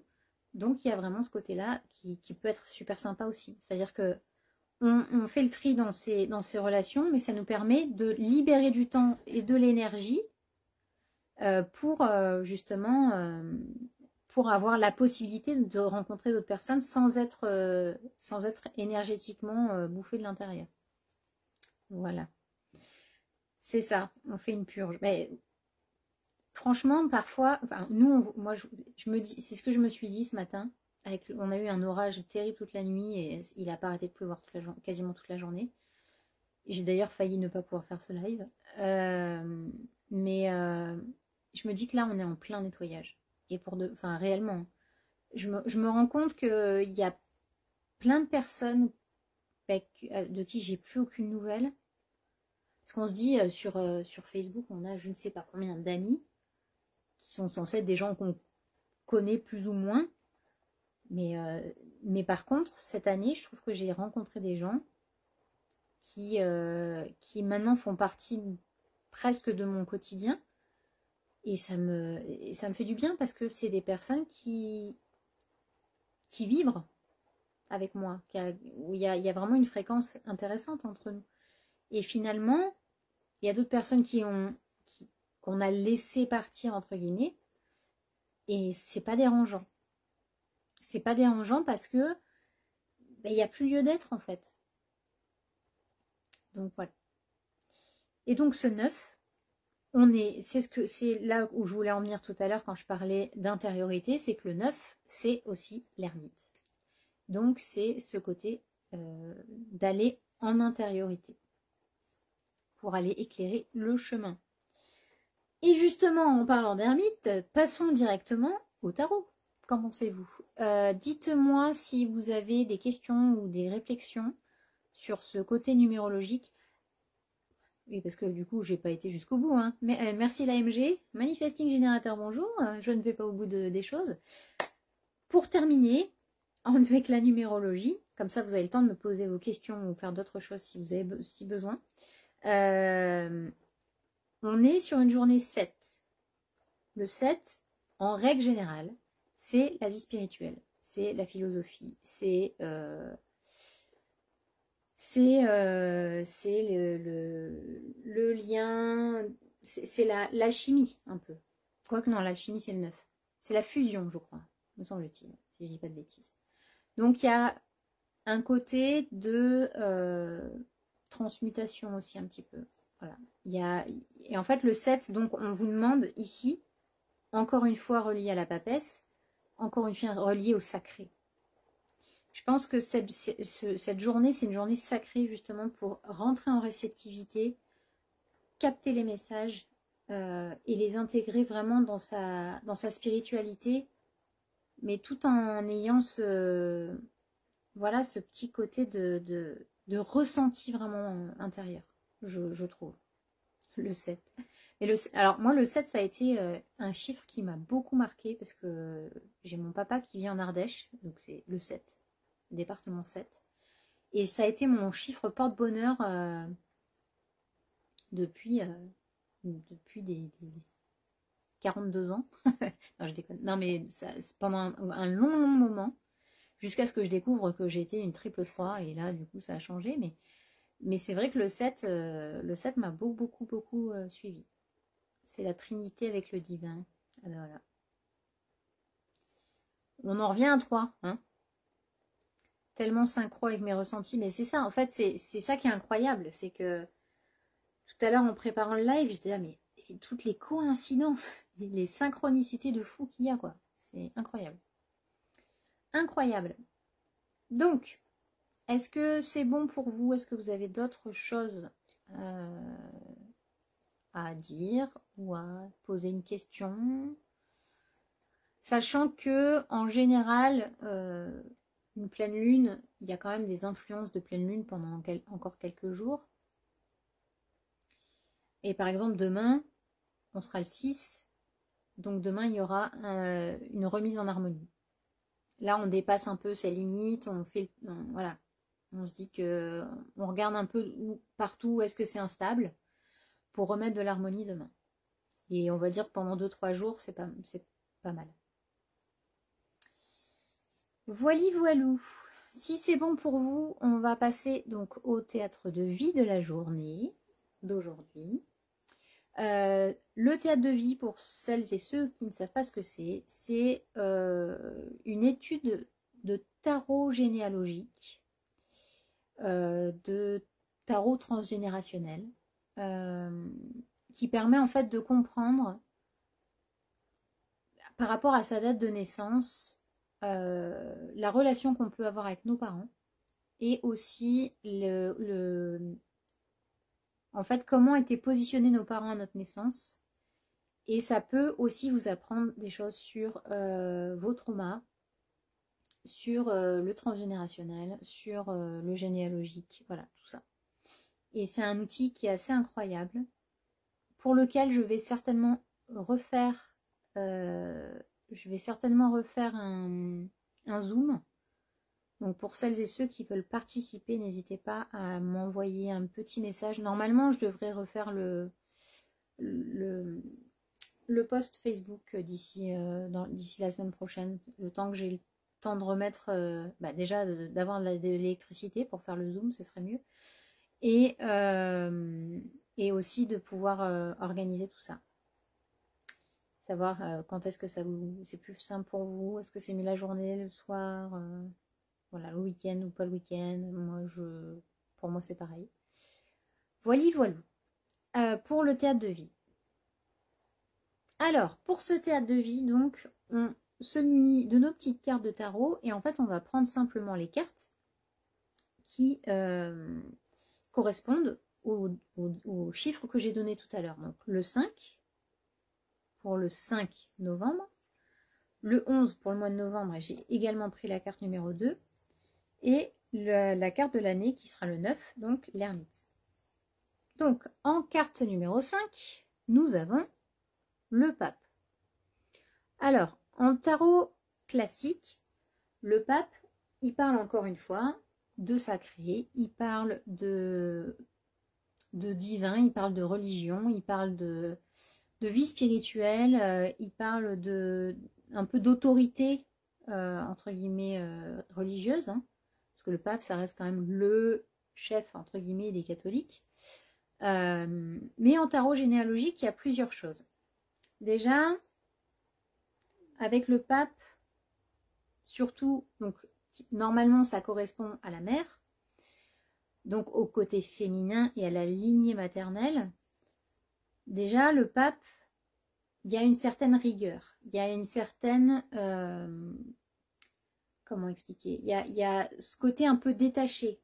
Donc, il y a vraiment ce côté-là qui peut être super sympa aussi. C'est-à-dire que on fait le tri dans ces relations, mais ça nous permet de libérer du temps et de l'énergie pour justement pour avoir la possibilité de rencontrer d'autres personnes sans être énergétiquement bouffé de l'intérieur. Voilà. C'est ça, on fait une purge. Mais franchement, parfois, enfin, moi, je me dis, c'est ce que je me suis dit ce matin. on a eu un orage terrible toute la nuit et il n'a pas arrêté de pleuvoir quasiment toute la journée. J'ai d'ailleurs failli ne pas pouvoir faire ce live. Mais je me dis que là, on est en plein nettoyage. Et enfin, réellement, je me rends compte qu'il y a plein de personnes de qui j'ai plus aucune nouvelle. Parce qu'on se dit, sur Facebook, on a je ne sais pas combien d'amis qui sont censés être des gens qu'on connaît plus ou moins. Mais par contre, cette année, je trouve que j'ai rencontré des gens qui maintenant font partie presque de mon quotidien. Et ça me fait du bien parce que c'est des personnes qui vibrent avec moi, où il y a vraiment une fréquence intéressante entre nous. Et finalement, il y a d'autres personnes qu'on a laissé partir, entre guillemets, et c'est pas dérangeant. C'est pas dérangeant parce que il n'y a plus lieu d'être en fait. Donc voilà. Et donc ce 9, c'est là où je voulais en venir tout à l'heure quand je parlais d'intériorité, c'est que le 9, c'est aussi l'ermite. Donc c'est ce côté d'aller en intériorité pour aller éclairer le chemin. Et justement, en parlant d'ermite, passons directement au tarot. Qu'en pensez-vous? Dites-moi si vous avez des questions ou des réflexions sur ce côté numérologique. Oui, parce que du coup, j'ai pas été jusqu'au bout. Hein. Mais, merci l'AMG. Manifesting Générateur, bonjour. Je ne vais pas au bout des choses. Pour terminer, avec la numérologie, comme ça, vous avez le temps de me poser vos questions ou faire d'autres choses si vous avez besoin. On est sur une journée 7. Le 7, en règle générale, c'est la vie spirituelle, c'est la philosophie, c'est le lien, c'est l'alchimie un peu. Quoique non, l'alchimie c'est le 9. C'est la fusion, je crois, me semble-t-il, si je dis pas de bêtises. Donc il y a un côté de transmutation aussi un petit peu. Voilà. Et en fait le 7, donc on vous demande ici, encore une fois relié à la papesse, encore une fois relié au sacré. Je pense que cette journée, c'est une journée sacrée justement pour rentrer en réceptivité, capter les messages et les intégrer vraiment dans sa spiritualité, mais tout en ayant ce petit côté de ressenti vraiment intérieur, je trouve, le 7. Alors moi le 7 ça a été un chiffre qui m'a beaucoup marqué parce que j'ai mon papa qui vit en Ardèche, donc c'est le 7, département 7. Et ça a été mon chiffre porte-bonheur depuis des 42 ans. Non je déconne, non mais pendant un long moment, jusqu'à ce que je découvre que j'étais une triple 3 et là du coup ça a changé, mais c'est vrai que le 7 m'a beaucoup suivi. C'est la Trinité avec le divin. Alors, voilà. On en revient à 3. Hein, tellement synchro avec mes ressentis. Mais c'est ça, en fait, c'est ça qui est incroyable. C'est que tout à l'heure, en préparant le live, j'étais là, mais toutes les coïncidences, les synchronicités de fou qu'il y a, quoi. C'est incroyable. Incroyable. Donc, est-ce que c'est bon pour vous? Est-ce que vous avez d'autres choses à dire ou à poser une question? Sachant que en général, une pleine lune, il y a quand même des influences de pleine lune pendant encore quelques jours. Et par exemple, demain, on sera le 6. Donc demain, il y aura une remise en harmonie. Là, on dépasse un peu ses limites. Voilà. On se dit que on regarde un peu partout où est-ce que c'est instable pour remettre de l'harmonie demain. Et on va dire que pendant 2-3 jours, c'est pas mal. Voilou. Si c'est bon pour vous, on va passer donc au théâtre de vie de la journée d'aujourd'hui. Le théâtre de vie, pour celles et ceux qui ne savent pas ce que c'est une étude de tarot généalogique, de tarot transgénérationnel, qui permet en fait de comprendre par rapport à sa date de naissance la relation qu'on peut avoir avec nos parents et aussi en fait, comment étaient positionnés nos parents à notre naissance. Et ça peut aussi vous apprendre des choses sur vos traumas, sur le transgénérationnel, sur le généalogique, voilà, tout ça. Et c'est un outil qui est assez incroyable, pour lequel je vais certainement refaire, un Zoom. Donc pour celles et ceux qui veulent participer, n'hésitez pas à m'envoyer un petit message. Normalement, je devrais refaire le post Facebook d'ici la semaine prochaine, le temps que j'ai le temps de remettre, déjà d'avoir de l'électricité pour faire le Zoom, ce serait mieux. Et aussi de pouvoir organiser tout ça. Savoir quand est-ce que c'est plus simple pour vous, est-ce que c'est mieux la journée, le soir, voilà, le week-end ou pas le week-end. Pour moi c'est pareil. Voilà. Pour le théâtre de vie. Alors, pour ce théâtre de vie, donc, on se munit de nos petites cartes de tarot et en fait, on va prendre simplement les cartes qui correspondent aux chiffres que j'ai donnés tout à l'heure. Donc, le 5 pour le 5 novembre, le 11 pour le mois de novembre, et j'ai également pris la carte numéro 2, et la carte de l'année qui sera le 9, donc l'ermite. Donc, en carte numéro 5, nous avons le pape. Alors, en tarot classique, le pape, il parle encore une fois de sacré, il parle de divin, il parle de religion, il parle de vie spirituelle, il parle un peu d'autorité, entre guillemets, religieuse, hein, parce que le pape, ça reste quand même le chef, entre guillemets, des catholiques. Mais en tarot généalogique, il y a plusieurs choses. Déjà, avec le pape, surtout, donc normalement ça correspond à la mère, donc au côté féminin et à la lignée maternelle. Déjà, le pape, il y a une certaine rigueur, il y a une certaine, comment expliquer, il y a ce côté un peu détaché,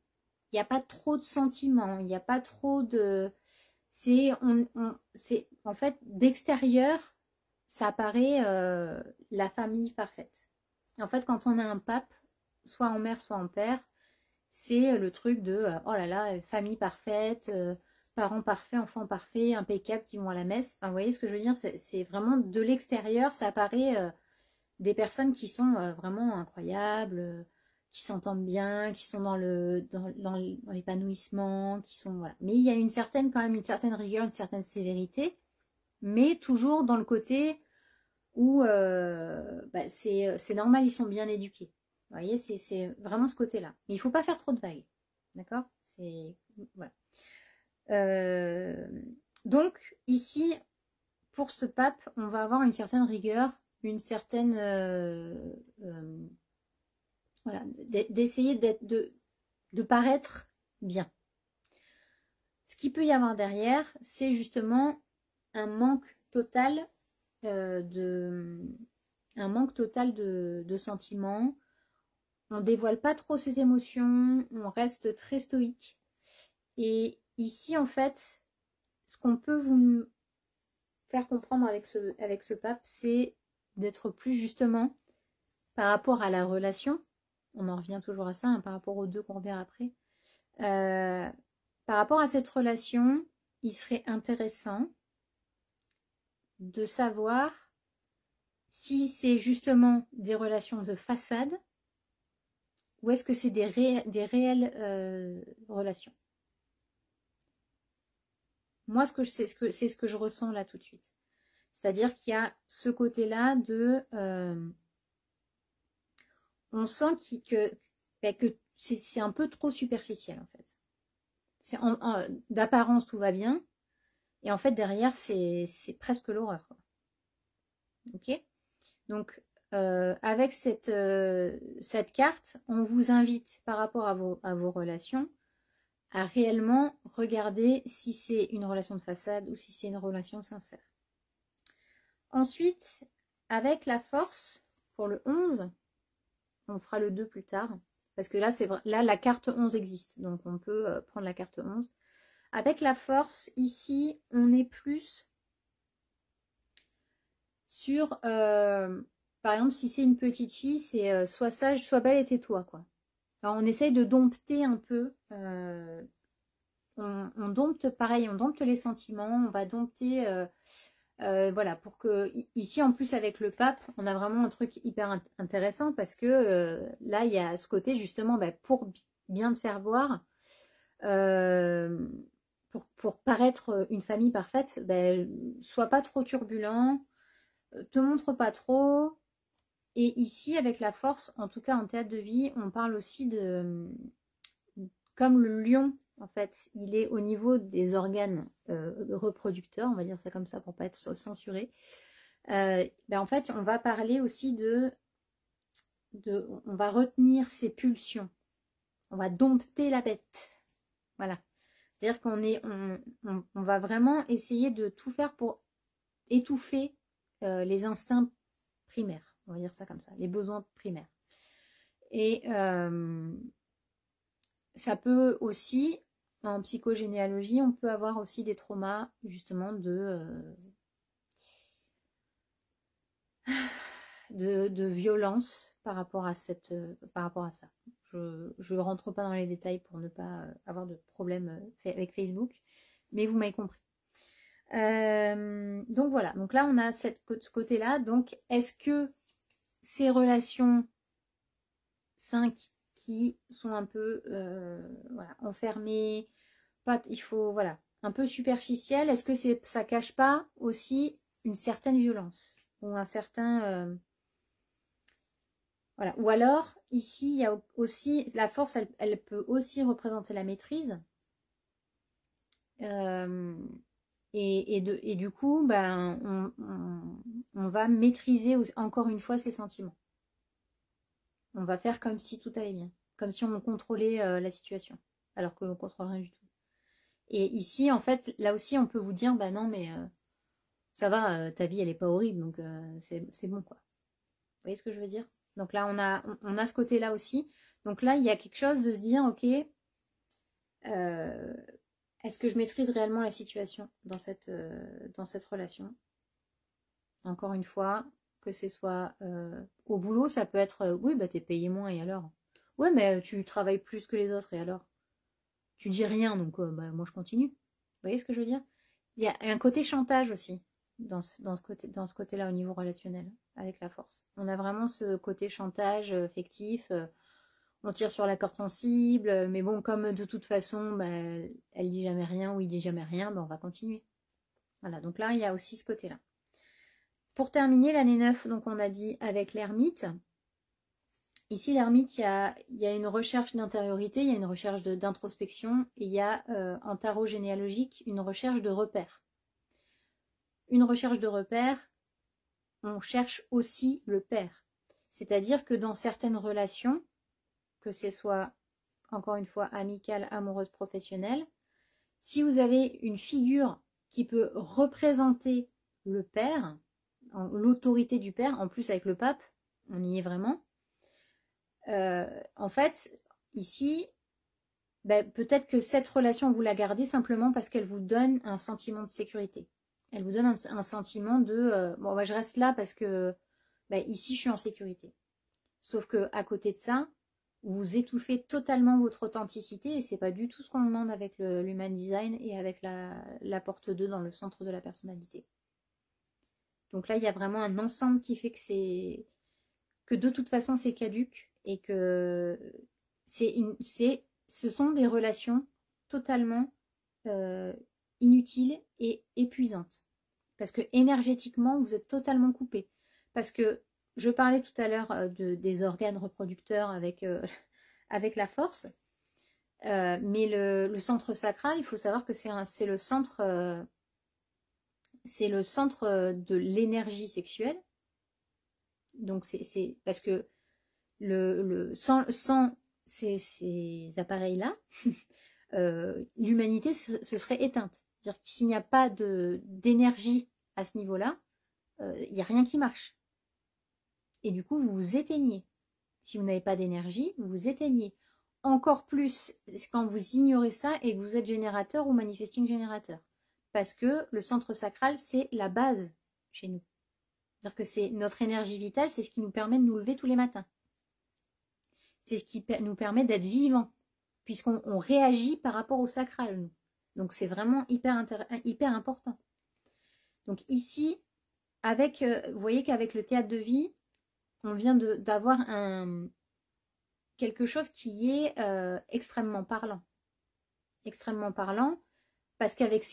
il n'y a pas trop de sentiments, il n'y a pas trop de... c'est en fait, d'extérieur, ça paraît la famille parfaite. En fait, quand on a un pape, soit en mère, soit en père, c'est le truc de oh là là, famille parfaite, parents parfaits, enfants parfaits, impeccables, qui vont à la messe. Enfin, vous voyez ce que je veux dire, c'est vraiment de l'extérieur, ça apparaît des personnes qui sont vraiment incroyables, qui s'entendent bien, qui sont dans l'épanouissement, qui sont voilà. Mais il y a quand même une certaine rigueur, une certaine sévérité, mais toujours dans le côté où c'est normal, ils sont bien éduqués. Vous voyez, c'est vraiment ce côté-là. Mais il ne faut pas faire trop de vagues. D'accord? Voilà. Donc, ici, pour ce pape, on va avoir une certaine rigueur, une certaine... voilà, d'essayer de paraître bien. Ce qu'il peut y avoir derrière, c'est justement un manque total de sentiments. On dévoile pas trop ses émotions, on reste très stoïque. Et ici, en fait, ce qu'on peut vous faire comprendre avec ce pape, c'est d'être plus justement par rapport à la relation. On en revient toujours à ça, hein, par rapport aux deux qu'on verra après. Par rapport à cette relation, il serait intéressant de savoir si c'est justement des relations de façade ou est-ce que c'est des réelles relations. Moi, c'est ce que je ressens là tout de suite. C'est-à-dire qu'il y a ce côté-là de... on sent que c'est un peu trop superficiel en fait. D'apparence, tout va bien. Et en fait, derrière, c'est presque l'horreur. Ok? Donc, avec cette carte, on vous invite par rapport à vos relations à réellement regarder si c'est une relation de façade ou si c'est une relation sincère. Ensuite, avec la force, pour le 11, On fera le 2 plus tard. Parce que là, là, la carte 11 existe. Donc, on peut prendre la carte 11. Avec la force, ici, on est plus sur... par exemple, si c'est une petite fille, c'est sois sage, sois belle et tais-toi, quoi. Alors, on essaye de dompter un peu. On dompte, pareil, on dompte les sentiments. On va dompter... voilà, pour que ici en plus avec le pape, on a vraiment un truc hyper intéressant parce que là il y a ce côté justement pour bien te faire voir, pour paraître une famille parfaite, sois pas trop turbulent, te montre pas trop. Et ici avec la force, en tout cas en théâtre de vie, on parle aussi de comme le lion. En fait, il est au niveau des organes reproducteurs, on va dire ça comme ça pour pas être censuré. En fait, on va parler aussi on va retenir ses pulsions. On va dompter la bête. Voilà. C'est-à-dire on va vraiment essayer de tout faire pour étouffer les instincts primaires. On va dire ça comme ça, les besoins primaires. Et ça peut aussi, en psychogénéalogie, on peut avoir aussi des traumas justement de violence par rapport à ça. Je rentre pas dans les détails pour ne pas avoir de problème avec Facebook, mais vous m'avez compris. Donc voilà, donc là on a ce côté-là. Donc est-ce que ces relations 5 qui sont un peu voilà, enfermées, il faut voilà, un peu superficielles, est-ce que ça cache pas aussi une certaine violence ou un certain voilà. Ou alors ici il y a aussi la force, elle peut aussi représenter la maîtrise et du coup on va maîtriser encore une fois ses sentiments. On va faire comme si tout allait bien, comme si on contrôlait la situation, alors qu'on ne contrôle rien du tout. Et ici, en fait, là aussi, on peut vous dire, bah non, mais ça va, ta vie, elle n'est pas horrible, donc c'est bon, quoi. Vous voyez ce que je veux dire? Donc là, on a ce côté-là aussi. Donc là, il y a quelque chose de se dire, ok, est-ce que je maîtrise réellement la situation dans cette relation? Encore une fois, que ce soit au boulot, ça peut être oui, bah t'es payé moins et alors? Ouais, mais tu travailles plus que les autres et alors? Tu dis rien, donc moi je continue. Vous voyez ce que je veux dire? Il y a un côté chantage aussi dans ce côté-là au niveau relationnel avec la force. On a vraiment ce côté chantage affectif. On tire sur la corde sensible, mais bon, comme de toute façon, elle dit jamais rien ou il dit jamais rien, on va continuer. Voilà, donc là, il y a aussi ce côté-là. Pour terminer, l'année 9, donc on a dit avec l'ermite. Ici, l'ermite, il y a une recherche d'intériorité, il y a une recherche d'introspection, et il y a en tarot généalogique une recherche de repères. Une recherche de repères, on cherche aussi le père. C'est-à-dire que dans certaines relations, que ce soit, encore une fois, amicale, amoureuse, professionnelle, si vous avez une figure qui peut représenter le père, l'autorité du père, en plus avec le pape, on y est vraiment. En fait, ici, peut-être que cette relation, vous la gardez simplement parce qu'elle vous donne un sentiment de sécurité. Elle vous donne un sentiment de bon, je reste là parce que ici, je suis en sécurité. Sauf que à côté de ça, vous étouffez totalement votre authenticité et c'est pas du tout ce qu'on demande avec l'human design et avec la porte 2 dans le centre de la personnalité. Donc là, il y a vraiment un ensemble qui fait que de toute façon, c'est caduque et que ce sont des relations totalement inutiles et épuisantes. Parce que énergétiquement, vous êtes totalement coupé. Parce que je parlais tout à l'heure des organes reproducteurs avec la force. Mais le centre sacral, il faut savoir que c'est le centre de l'énergie sexuelle. Donc c'est parce que sans ces appareils-là, l'humanité se serait éteinte. C'est-à-dire que s'il n'y a pas d'énergie à ce niveau-là, il n'y a rien qui marche. Et du coup, vous vous éteignez. Si vous n'avez pas d'énergie, vous vous éteignez. Encore plus quand vous ignorez ça et que vous êtes générateur ou manifesting générateur. Parce que le centre sacral, c'est la base chez nous. C'est-à-dire que c'est notre énergie vitale, c'est ce qui nous permet de nous lever tous les matins. C'est ce qui nous permet d'être vivants, puisqu'on réagit par rapport au sacral, nous. Donc c'est vraiment hyper important. Donc ici, vous voyez qu'avec le théâtre de vie, on vient d'avoir quelque chose qui est extrêmement parlant. Extrêmement parlant, parce qu'avec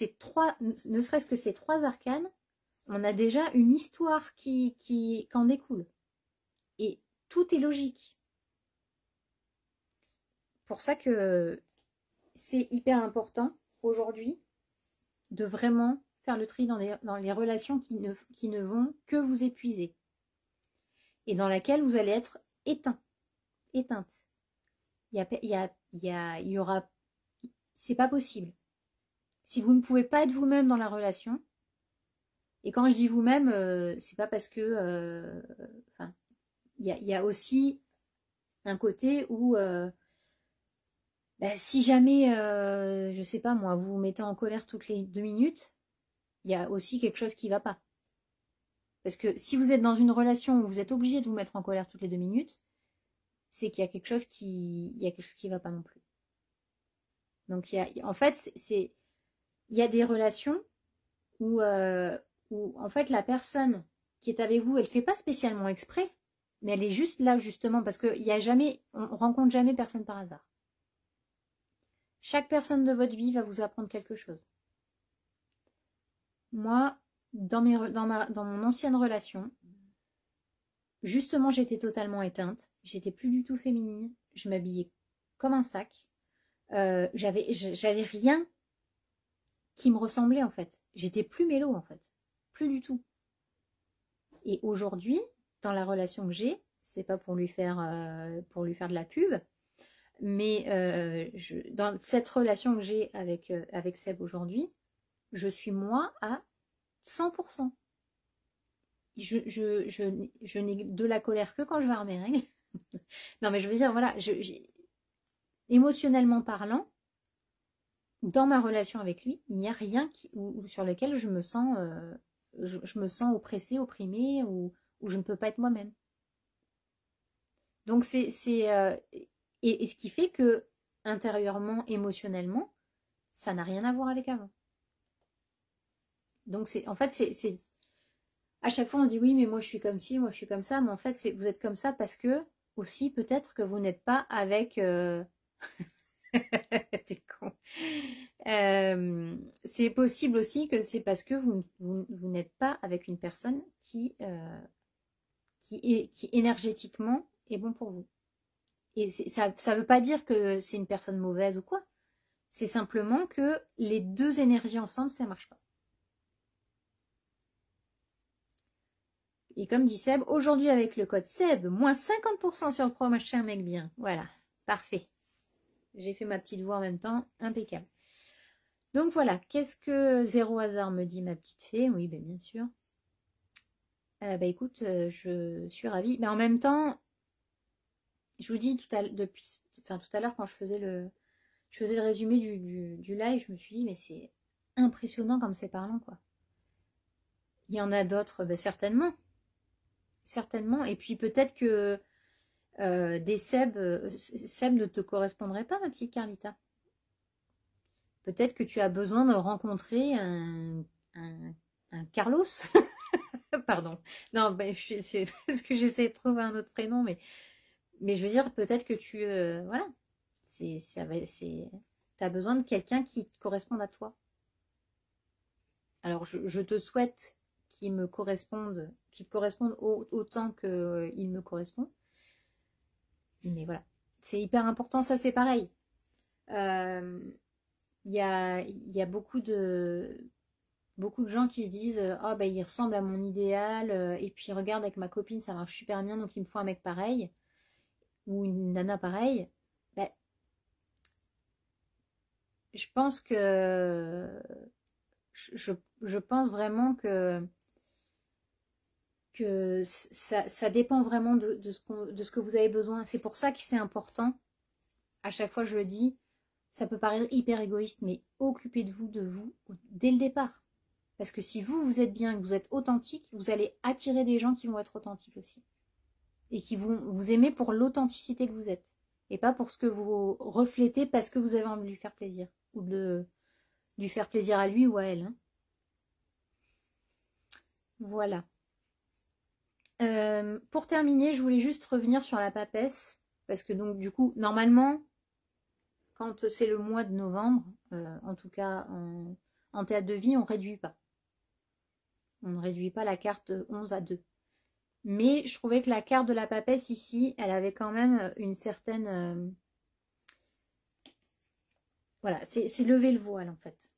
ne serait-ce que ces 3 arcanes, on a déjà une histoire qui en découle. Et tout est logique. Pour ça que c'est hyper important aujourd'hui de vraiment faire le tri dans les relations qui ne vont que vous épuiser. Et dans laquelle vous allez être éteinte. C'est pas possible. Si vous ne pouvez pas être vous-même dans la relation, et quand je dis vous-même, c'est pas parce que, il y a aussi un côté où, si jamais, je sais pas moi, vous vous mettez en colère toutes les 2 minutes, il y a aussi quelque chose qui va pas. Parce que si vous êtes dans une relation où vous êtes obligé de vous mettre en colère toutes les 2 minutes, c'est qu'il y a quelque chose qui va pas non plus. Donc en fait, il y a des relations où en fait la personne qui est avec vous, elle fait pas spécialement exprès, mais elle est juste là justement parce que on rencontre jamais personne par hasard. Chaque personne de votre vie va vous apprendre quelque chose. Moi, dans mon ancienne relation, justement, j'étais totalement éteinte. J'étais plus du tout féminine. Je m'habillais comme un sac. J'avais rien qui me ressemblait en fait. J'étais plus mélo en fait. Plus du tout. Et aujourd'hui, dans la relation que j'ai, c'est pas pour lui faire de la pub, mais dans cette relation que j'ai avec Seb aujourd'hui, je suis moi à 100%. Je n'ai de la colère que quand je vais avoir mes règles. Non, mais je veux dire, voilà, émotionnellement parlant, dans ma relation avec lui, il n'y a rien sur lequel je me sens oppressée, opprimée, ou je ne peux pas être moi-même. Donc et ce qui fait que intérieurement, émotionnellement, ça n'a rien à voir avec avant. Donc en fait, c'est à chaque fois on se dit oui, mais moi je suis comme ci, moi je suis comme ça, mais en fait vous êtes comme ça parce que aussi peut-être que vous n'êtes pas avec t'es con. C'est possible aussi que c'est parce que vous n'êtes pas avec une personne qui énergétiquement est bon pour vous. Et ça ne veut pas dire que c'est une personne mauvaise ou quoi. C'est simplement que les 2 énergies ensemble, ça ne marche pas. Et comme dit Seb, aujourd'hui avec le code Seb, moins 50% sur le prochain mec bien. Voilà, parfait. J'ai fait ma petite voix en même temps, impeccable. Donc voilà, qu'est-ce que Zéro Hasard me dit ma petite fée? Oui, ben, bien sûr. Écoute, je suis ravie. Mais en même temps, je vous dis tout à l'heure quand je faisais le résumé du live, je me suis dit mais c'est impressionnant comme c'est parlant quoi. Il y en a d'autres, certainement. Certainement. Et puis peut-être que des Seb ne te correspondraient pas, ma petite Carlita. Peut-être que tu as besoin de rencontrer un Carlos. Pardon. Non, c'est parce que j'essaie de trouver un autre prénom, mais je veux dire, peut-être que tu... voilà. T'as besoin de quelqu'un qui te corresponde à toi. Alors, je te souhaite qu'il te corresponde autant qu'il me correspond. Mais voilà. C'est hyper important, ça c'est pareil. Il y a beaucoup de gens qui se disent oh il ressemble à mon idéal et puis regarde avec ma copine ça marche super bien donc il me faut un mec pareil ou une nana pareille. Je pense que je pense vraiment que que ça dépend vraiment de ce que vous avez besoin. C'est pour ça que c'est important, à chaque fois je le dis, ça peut paraître hyper égoïste, mais occupez de vous dès le départ. Parce que si vous êtes bien, que vous êtes authentique, vous allez attirer des gens qui vont être authentiques aussi. Et qui vont vous aimer pour l'authenticité que vous êtes. Et pas pour ce que vous reflétez parce que vous avez envie de lui faire plaisir. Ou de lui faire plaisir à lui ou à elle. Hein. Voilà. Pour terminer, je voulais juste revenir sur la papesse. Parce que donc du coup, normalement, quand c'est le mois de novembre, en tout cas en théâtre de vie, on ne réduit pas. On ne réduit pas la carte 11 à 2. Mais je trouvais que la carte de la papesse ici, elle avait quand même une certaine... Voilà, c'est lever le voile en fait.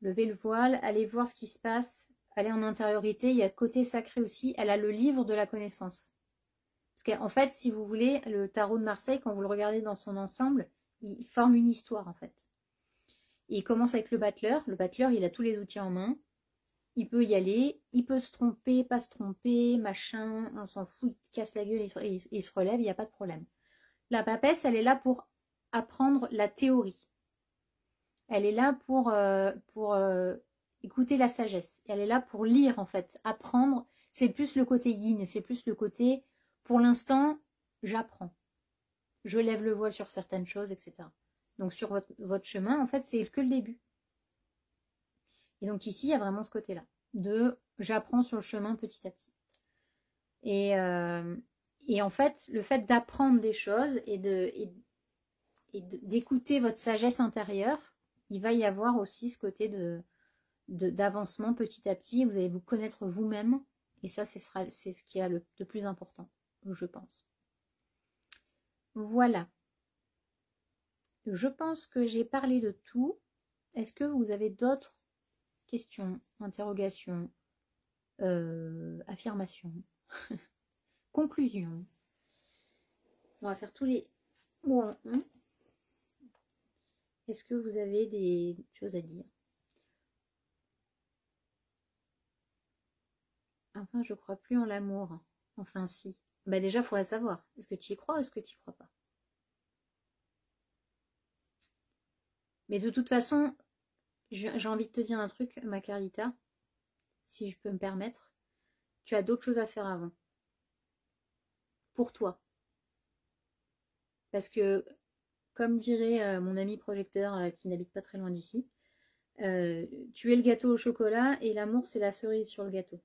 Lever le voile, aller voir ce qui se passe, aller en intériorité. Il y a le côté sacré aussi. Elle a le livre de la connaissance. Parce qu'en fait, si vous voulez, le tarot de Marseille, quand vous le regardez dans son ensemble, il forme une histoire en fait. Et il commence avec le battleur. Le battleur, il a tous les outils en main. Il peut y aller, il peut se tromper, pas se tromper, machin, on s'en fout, il casse la gueule, il se relève, il n'y a pas de problème. La papesse, elle est là pour apprendre la théorie. Elle est là pour écouter la sagesse. Elle est là pour lire, en fait, apprendre. C'est plus le côté yin, c'est plus le côté, pour l'instant, j'apprends. Je lève le voile sur certaines choses, etc. Donc sur votre chemin, en fait, c'est que le début. Et donc ici, il y a vraiment ce côté-là, de j'apprends sur le chemin petit à petit. Et en fait, le fait d'apprendre des choses et d'écouter votre sagesse intérieure, il va y avoir aussi ce côté d'avancement petit à petit. Vous allez vous connaître vous-même. Et ça, c'est ce qui est de plus important, je pense. Voilà. Je pense que j'ai parlé de tout. Est-ce que vous avez d'autres questions, interrogations, affirmations, conclusions? On va faire tous les mots en un. Est-ce que vous avez des choses à dire? Enfin, je crois plus en l'amour. Enfin, si. Bah déjà, il faudrait savoir. Est-ce que tu y crois ou est-ce que tu y crois pas? Mais de toute façon, j'ai envie de te dire un truc, ma Carlita, si je peux me permettre. Tu as d'autres choses à faire avant. Pour toi. Parce que, comme dirait mon ami projecteur qui n'habite pas très loin d'ici, tu es le gâteau au chocolat et l'amour, c'est la cerise sur le gâteau.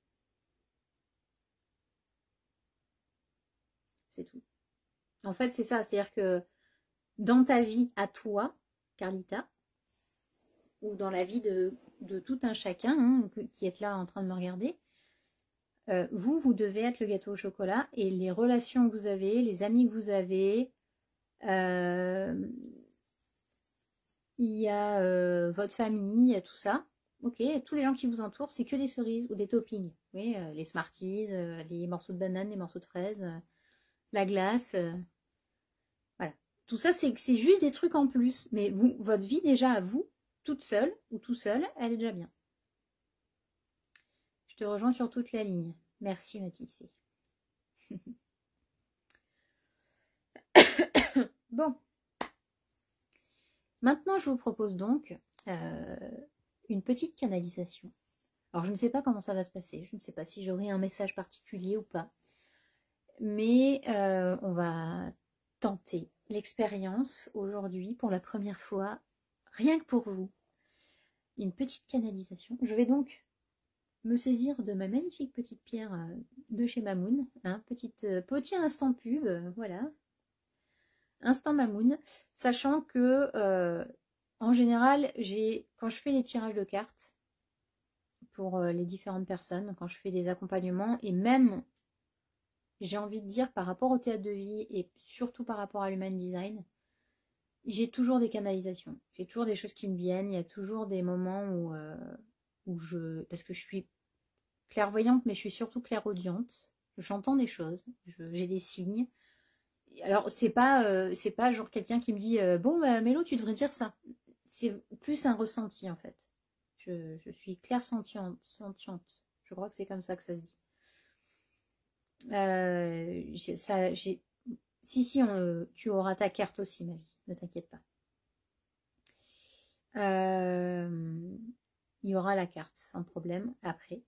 C'est tout. En fait, c'est ça. C'est-à-dire que dans ta vie à toi, Carlita, ou dans la vie de tout un chacun hein, qui est là en train de me regarder, vous devez être le gâteau au chocolat et les relations que vous avez, les amis que vous avez, il y a votre famille, il y a tout ça. Ok, tous les gens qui vous entourent, c'est que des cerises ou des toppings. Oui, les Smarties, les morceaux de banane, les morceaux de fraises, la glace. Voilà. Tout ça, c'est juste des trucs en plus. Mais votre vie déjà à vous, toute seule ou tout seul, elle est déjà bien. Je te rejoins sur toute la ligne. Merci ma petite fille. Bon. Maintenant, je vous propose donc une petite canalisation. Alors, je ne sais pas comment ça va se passer. Je ne sais pas si j'aurai un message particulier ou pas. Mais on va tenter l'expérience aujourd'hui pour la première fois, rien que pour vous. Une petite canalisation. Je vais donc me saisir de ma magnifique petite pierre de chez Mamoun. Hein, petit instant pub, voilà. Instant Mamoun. Sachant que, en général, quand je fais les tirages de cartes pour les différentes personnes, quand je fais des accompagnements, et même, j'ai envie de dire, par rapport au théâtre de vie, et surtout par rapport à l'human design, j'ai toujours des canalisations. J'ai toujours des choses qui me viennent. Il y a toujours des moments où parce que je suis clairvoyante, mais je suis surtout clairaudiente. J'entends des choses, j'ai des signes. Alors, c'est pas genre quelqu'un qui me dit bon, bah, Mélo, tu devrais dire ça. C'est plus un ressenti, en fait. Je suis clairsentiente. Je crois que c'est comme ça que ça se dit. Si, tu auras ta carte aussi, ma vie, ne t'inquiète pas. Il y aura la carte, sans problème, après.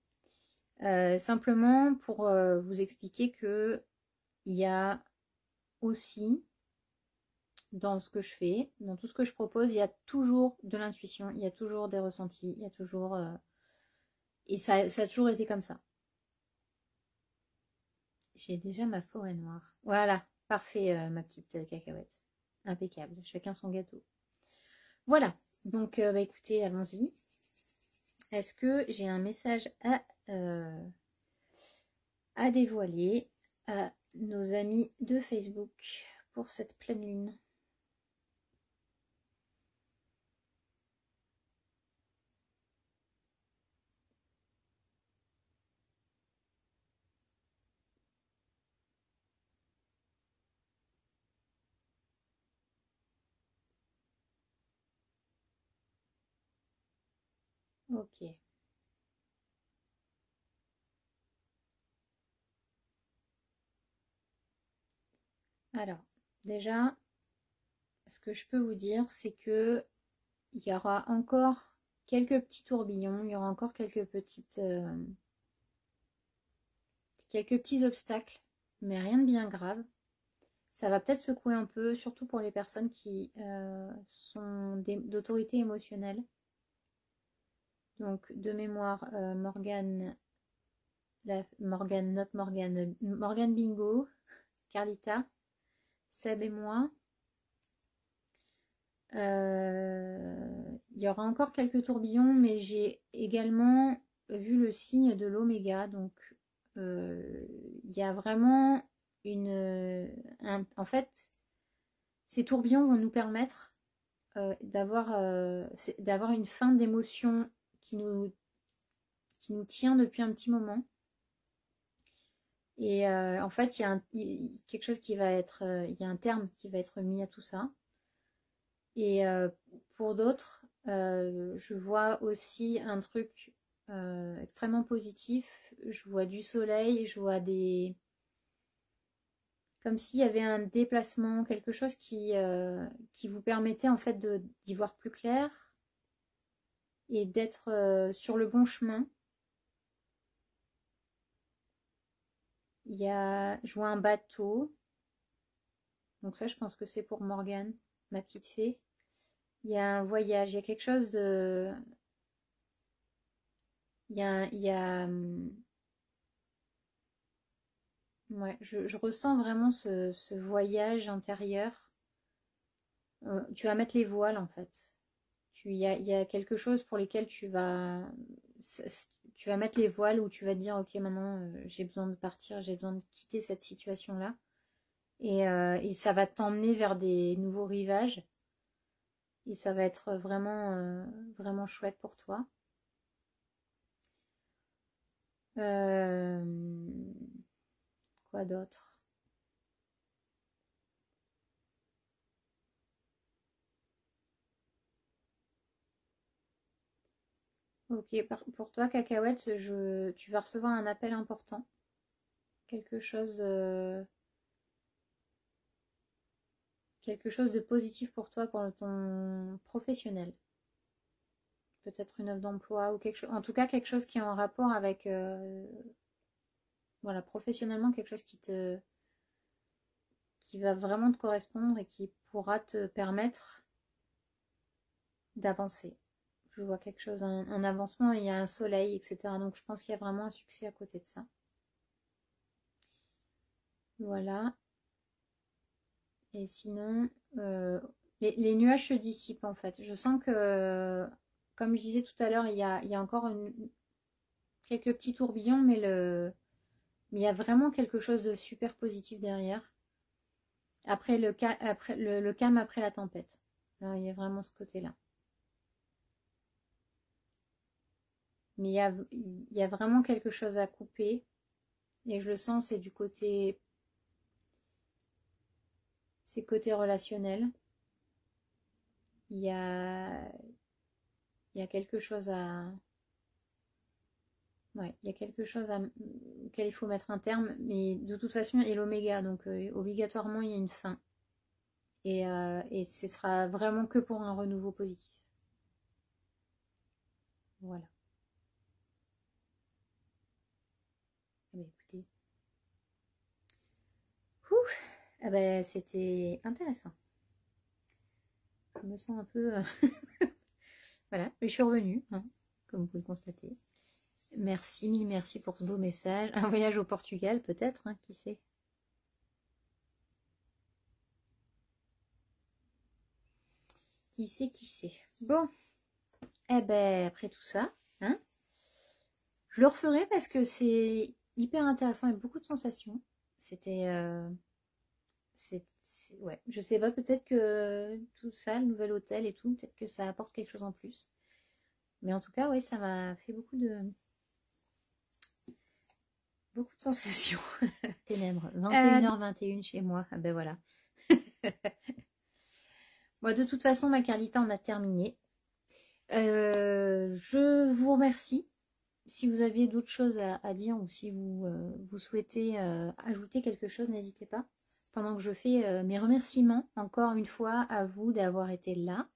Simplement pour vous expliquer que il y a aussi, dans ce que je fais, dans tout ce que je propose, il y a toujours de l'intuition, il y a toujours des ressentis, il y a toujours... et ça a toujours été comme ça. J'ai déjà ma forêt noire. Voilà, parfait, ma petite cacahuète. Impeccable, chacun son gâteau. Voilà, donc bah, écoutez, allons-y. Est-ce que j'ai un message à dévoiler à nos amis de Facebook pour cette pleine lune? Ok. Alors, déjà, ce que je peux vous dire, c'est que il y aura encore quelques petits tourbillons, il y aura encore quelques petits obstacles, mais rien de bien grave. Ça va peut-être secouer un peu, surtout pour les personnes qui sont d'autorité émotionnelle. Donc, de mémoire, Morgane, Morgane Bingo, Carlita, Seb et moi. Il y aura encore quelques tourbillons, mais j'ai également vu le signe de l'oméga. Donc, il y a vraiment en fait, ces tourbillons vont nous permettre d'avoir une fin d'émotion qui nous tient depuis un petit moment. Et en fait, il y a quelque chose qui va être, il y a un terme qui va être mis à tout ça. Et pour d'autres, je vois aussi un truc extrêmement positif. Je vois du soleil, je vois comme s'il y avait un déplacement, quelque chose qui vous permettait en fait d'y voir plus clair et d'être sur le bon chemin. Je vois un bateau. Donc ça, je pense que c'est pour Morgane, ma petite fée. Il y a un voyage, il y a quelque chose de... Ouais, je ressens vraiment ce voyage intérieur. Tu vas mettre les voiles en fait. Il y a quelque chose pour lesquels tu vas mettre les voiles où tu vas te dire ok maintenant j'ai besoin de partir, j'ai besoin de quitter cette situation-là. Et ça va t'emmener vers des nouveaux rivages. Et ça va être vraiment, vraiment chouette pour toi. Quoi d'autre? Ok, pour toi, Cacahuète, tu vas recevoir un appel important. Quelque chose de positif pour toi, pour ton professionnel. Peut-être une offre d'emploi ou quelque chose. En tout cas, quelque chose qui est en rapport avec, voilà, professionnellement, quelque chose qui va vraiment te correspondre et qui pourra te permettre d'avancer. Je vois quelque chose, un avancement, il y a un soleil, etc. Donc je pense qu'il y a vraiment un succès à côté de ça. Voilà. Et sinon, les nuages se dissipent en fait. Je sens que, comme je disais tout à l'heure, il y a encore quelques petits tourbillons, mais il y a vraiment quelque chose de super positif derrière. Après le calme après la tempête. Alors, il y a vraiment ce côté-là. Mais il y a vraiment quelque chose à couper. Et je le sens, c'est côté relationnel. Il y a, il y a quelque chose à... Ouais, il y a quelque chose auquel il faut mettre un terme, mais de toute façon, il y a l'oméga, donc obligatoirement, il y a une fin. Et ce sera vraiment que pour un renouveau positif. Voilà. Eh bien, écoutez. Ah ben, c'était intéressant. Je me sens un peu... voilà, mais je suis revenue, hein, comme vous pouvez le constater. Merci, mille merci pour ce beau message. Un voyage au Portugal, peut-être, hein, qui sait. Qui sait, qui sait. Bon, eh ben, après tout ça, hein, je le referai parce que c'est hyper intéressant et beaucoup de sensations. C'était... ouais, je sais pas, peut-être que tout ça, le nouvel hôtel et tout, peut-être que ça apporte quelque chose en plus. Mais en tout cas, oui, ça m'a fait beaucoup de sensations. Ténèbres, 21h21 chez moi. Ah ben voilà. Bon, de toute façon, ma Carlita, on a terminé. Je vous remercie. Si vous aviez d'autres choses à dire ou si vous, vous souhaitez ajouter quelque chose, n'hésitez pas. Pendant que je fais mes remerciements, encore une fois, à vous d'avoir été là,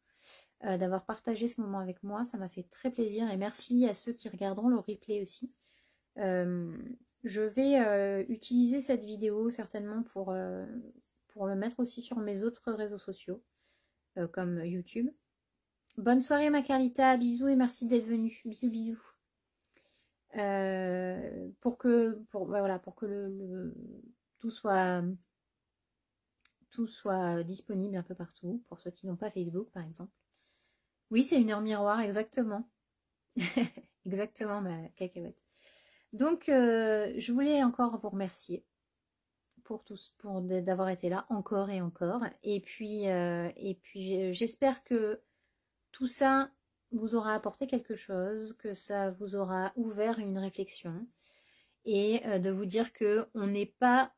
d'avoir partagé ce moment avec moi. Ça m'a fait très plaisir et merci à ceux qui regarderont le replay aussi. Je vais utiliser cette vidéo certainement pour le mettre aussi sur mes autres réseaux sociaux, comme YouTube. Bonne soirée ma Carlita, bisous et merci d'être venue. Bisous, bisous. Pour que tout soit disponible un peu partout, pour ceux qui n'ont pas Facebook par exemple. Oui, c'est une heure miroir, exactement. Exactement, ma cacahuète. Donc, je voulais encore vous remercier pour d'avoir été là encore et encore. Et puis j'espère que tout ça vous aura apporté quelque chose, que ça vous aura ouvert une réflexion et de vous dire que vous n'êtes pas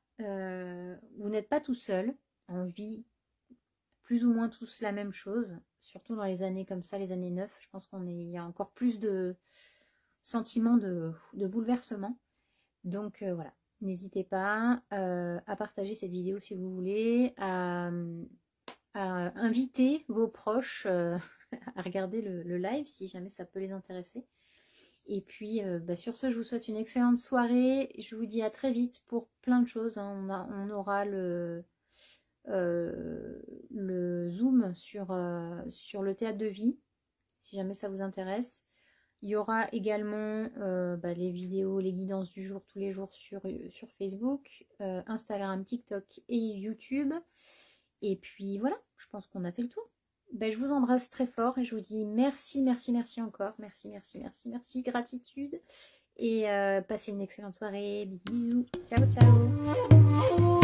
tout seul. On vit plus ou moins tous la même chose, surtout dans les années comme ça, les années 9. Je pense il y a encore plus de sentiments de bouleversement. Donc voilà, n'hésitez pas à partager cette vidéo si vous voulez, à inviter vos proches à regarder le live si jamais ça peut les intéresser. Et puis sur ce, je vous souhaite une excellente soirée. Je vous dis à très vite pour plein de choses. Hein. On aura le Zoom sur le théâtre de vie, si jamais ça vous intéresse. Il y aura également les vidéos, les guidances du jour tous les jours sur Facebook, Instagram, TikTok et YouTube. Et puis voilà, je pense qu'on a fait le tour. Je vous embrasse très fort et je vous dis merci, merci, merci encore. Merci, merci, merci, merci, gratitude. Et passez une excellente soirée. Bisous, bisous. Ciao, ciao.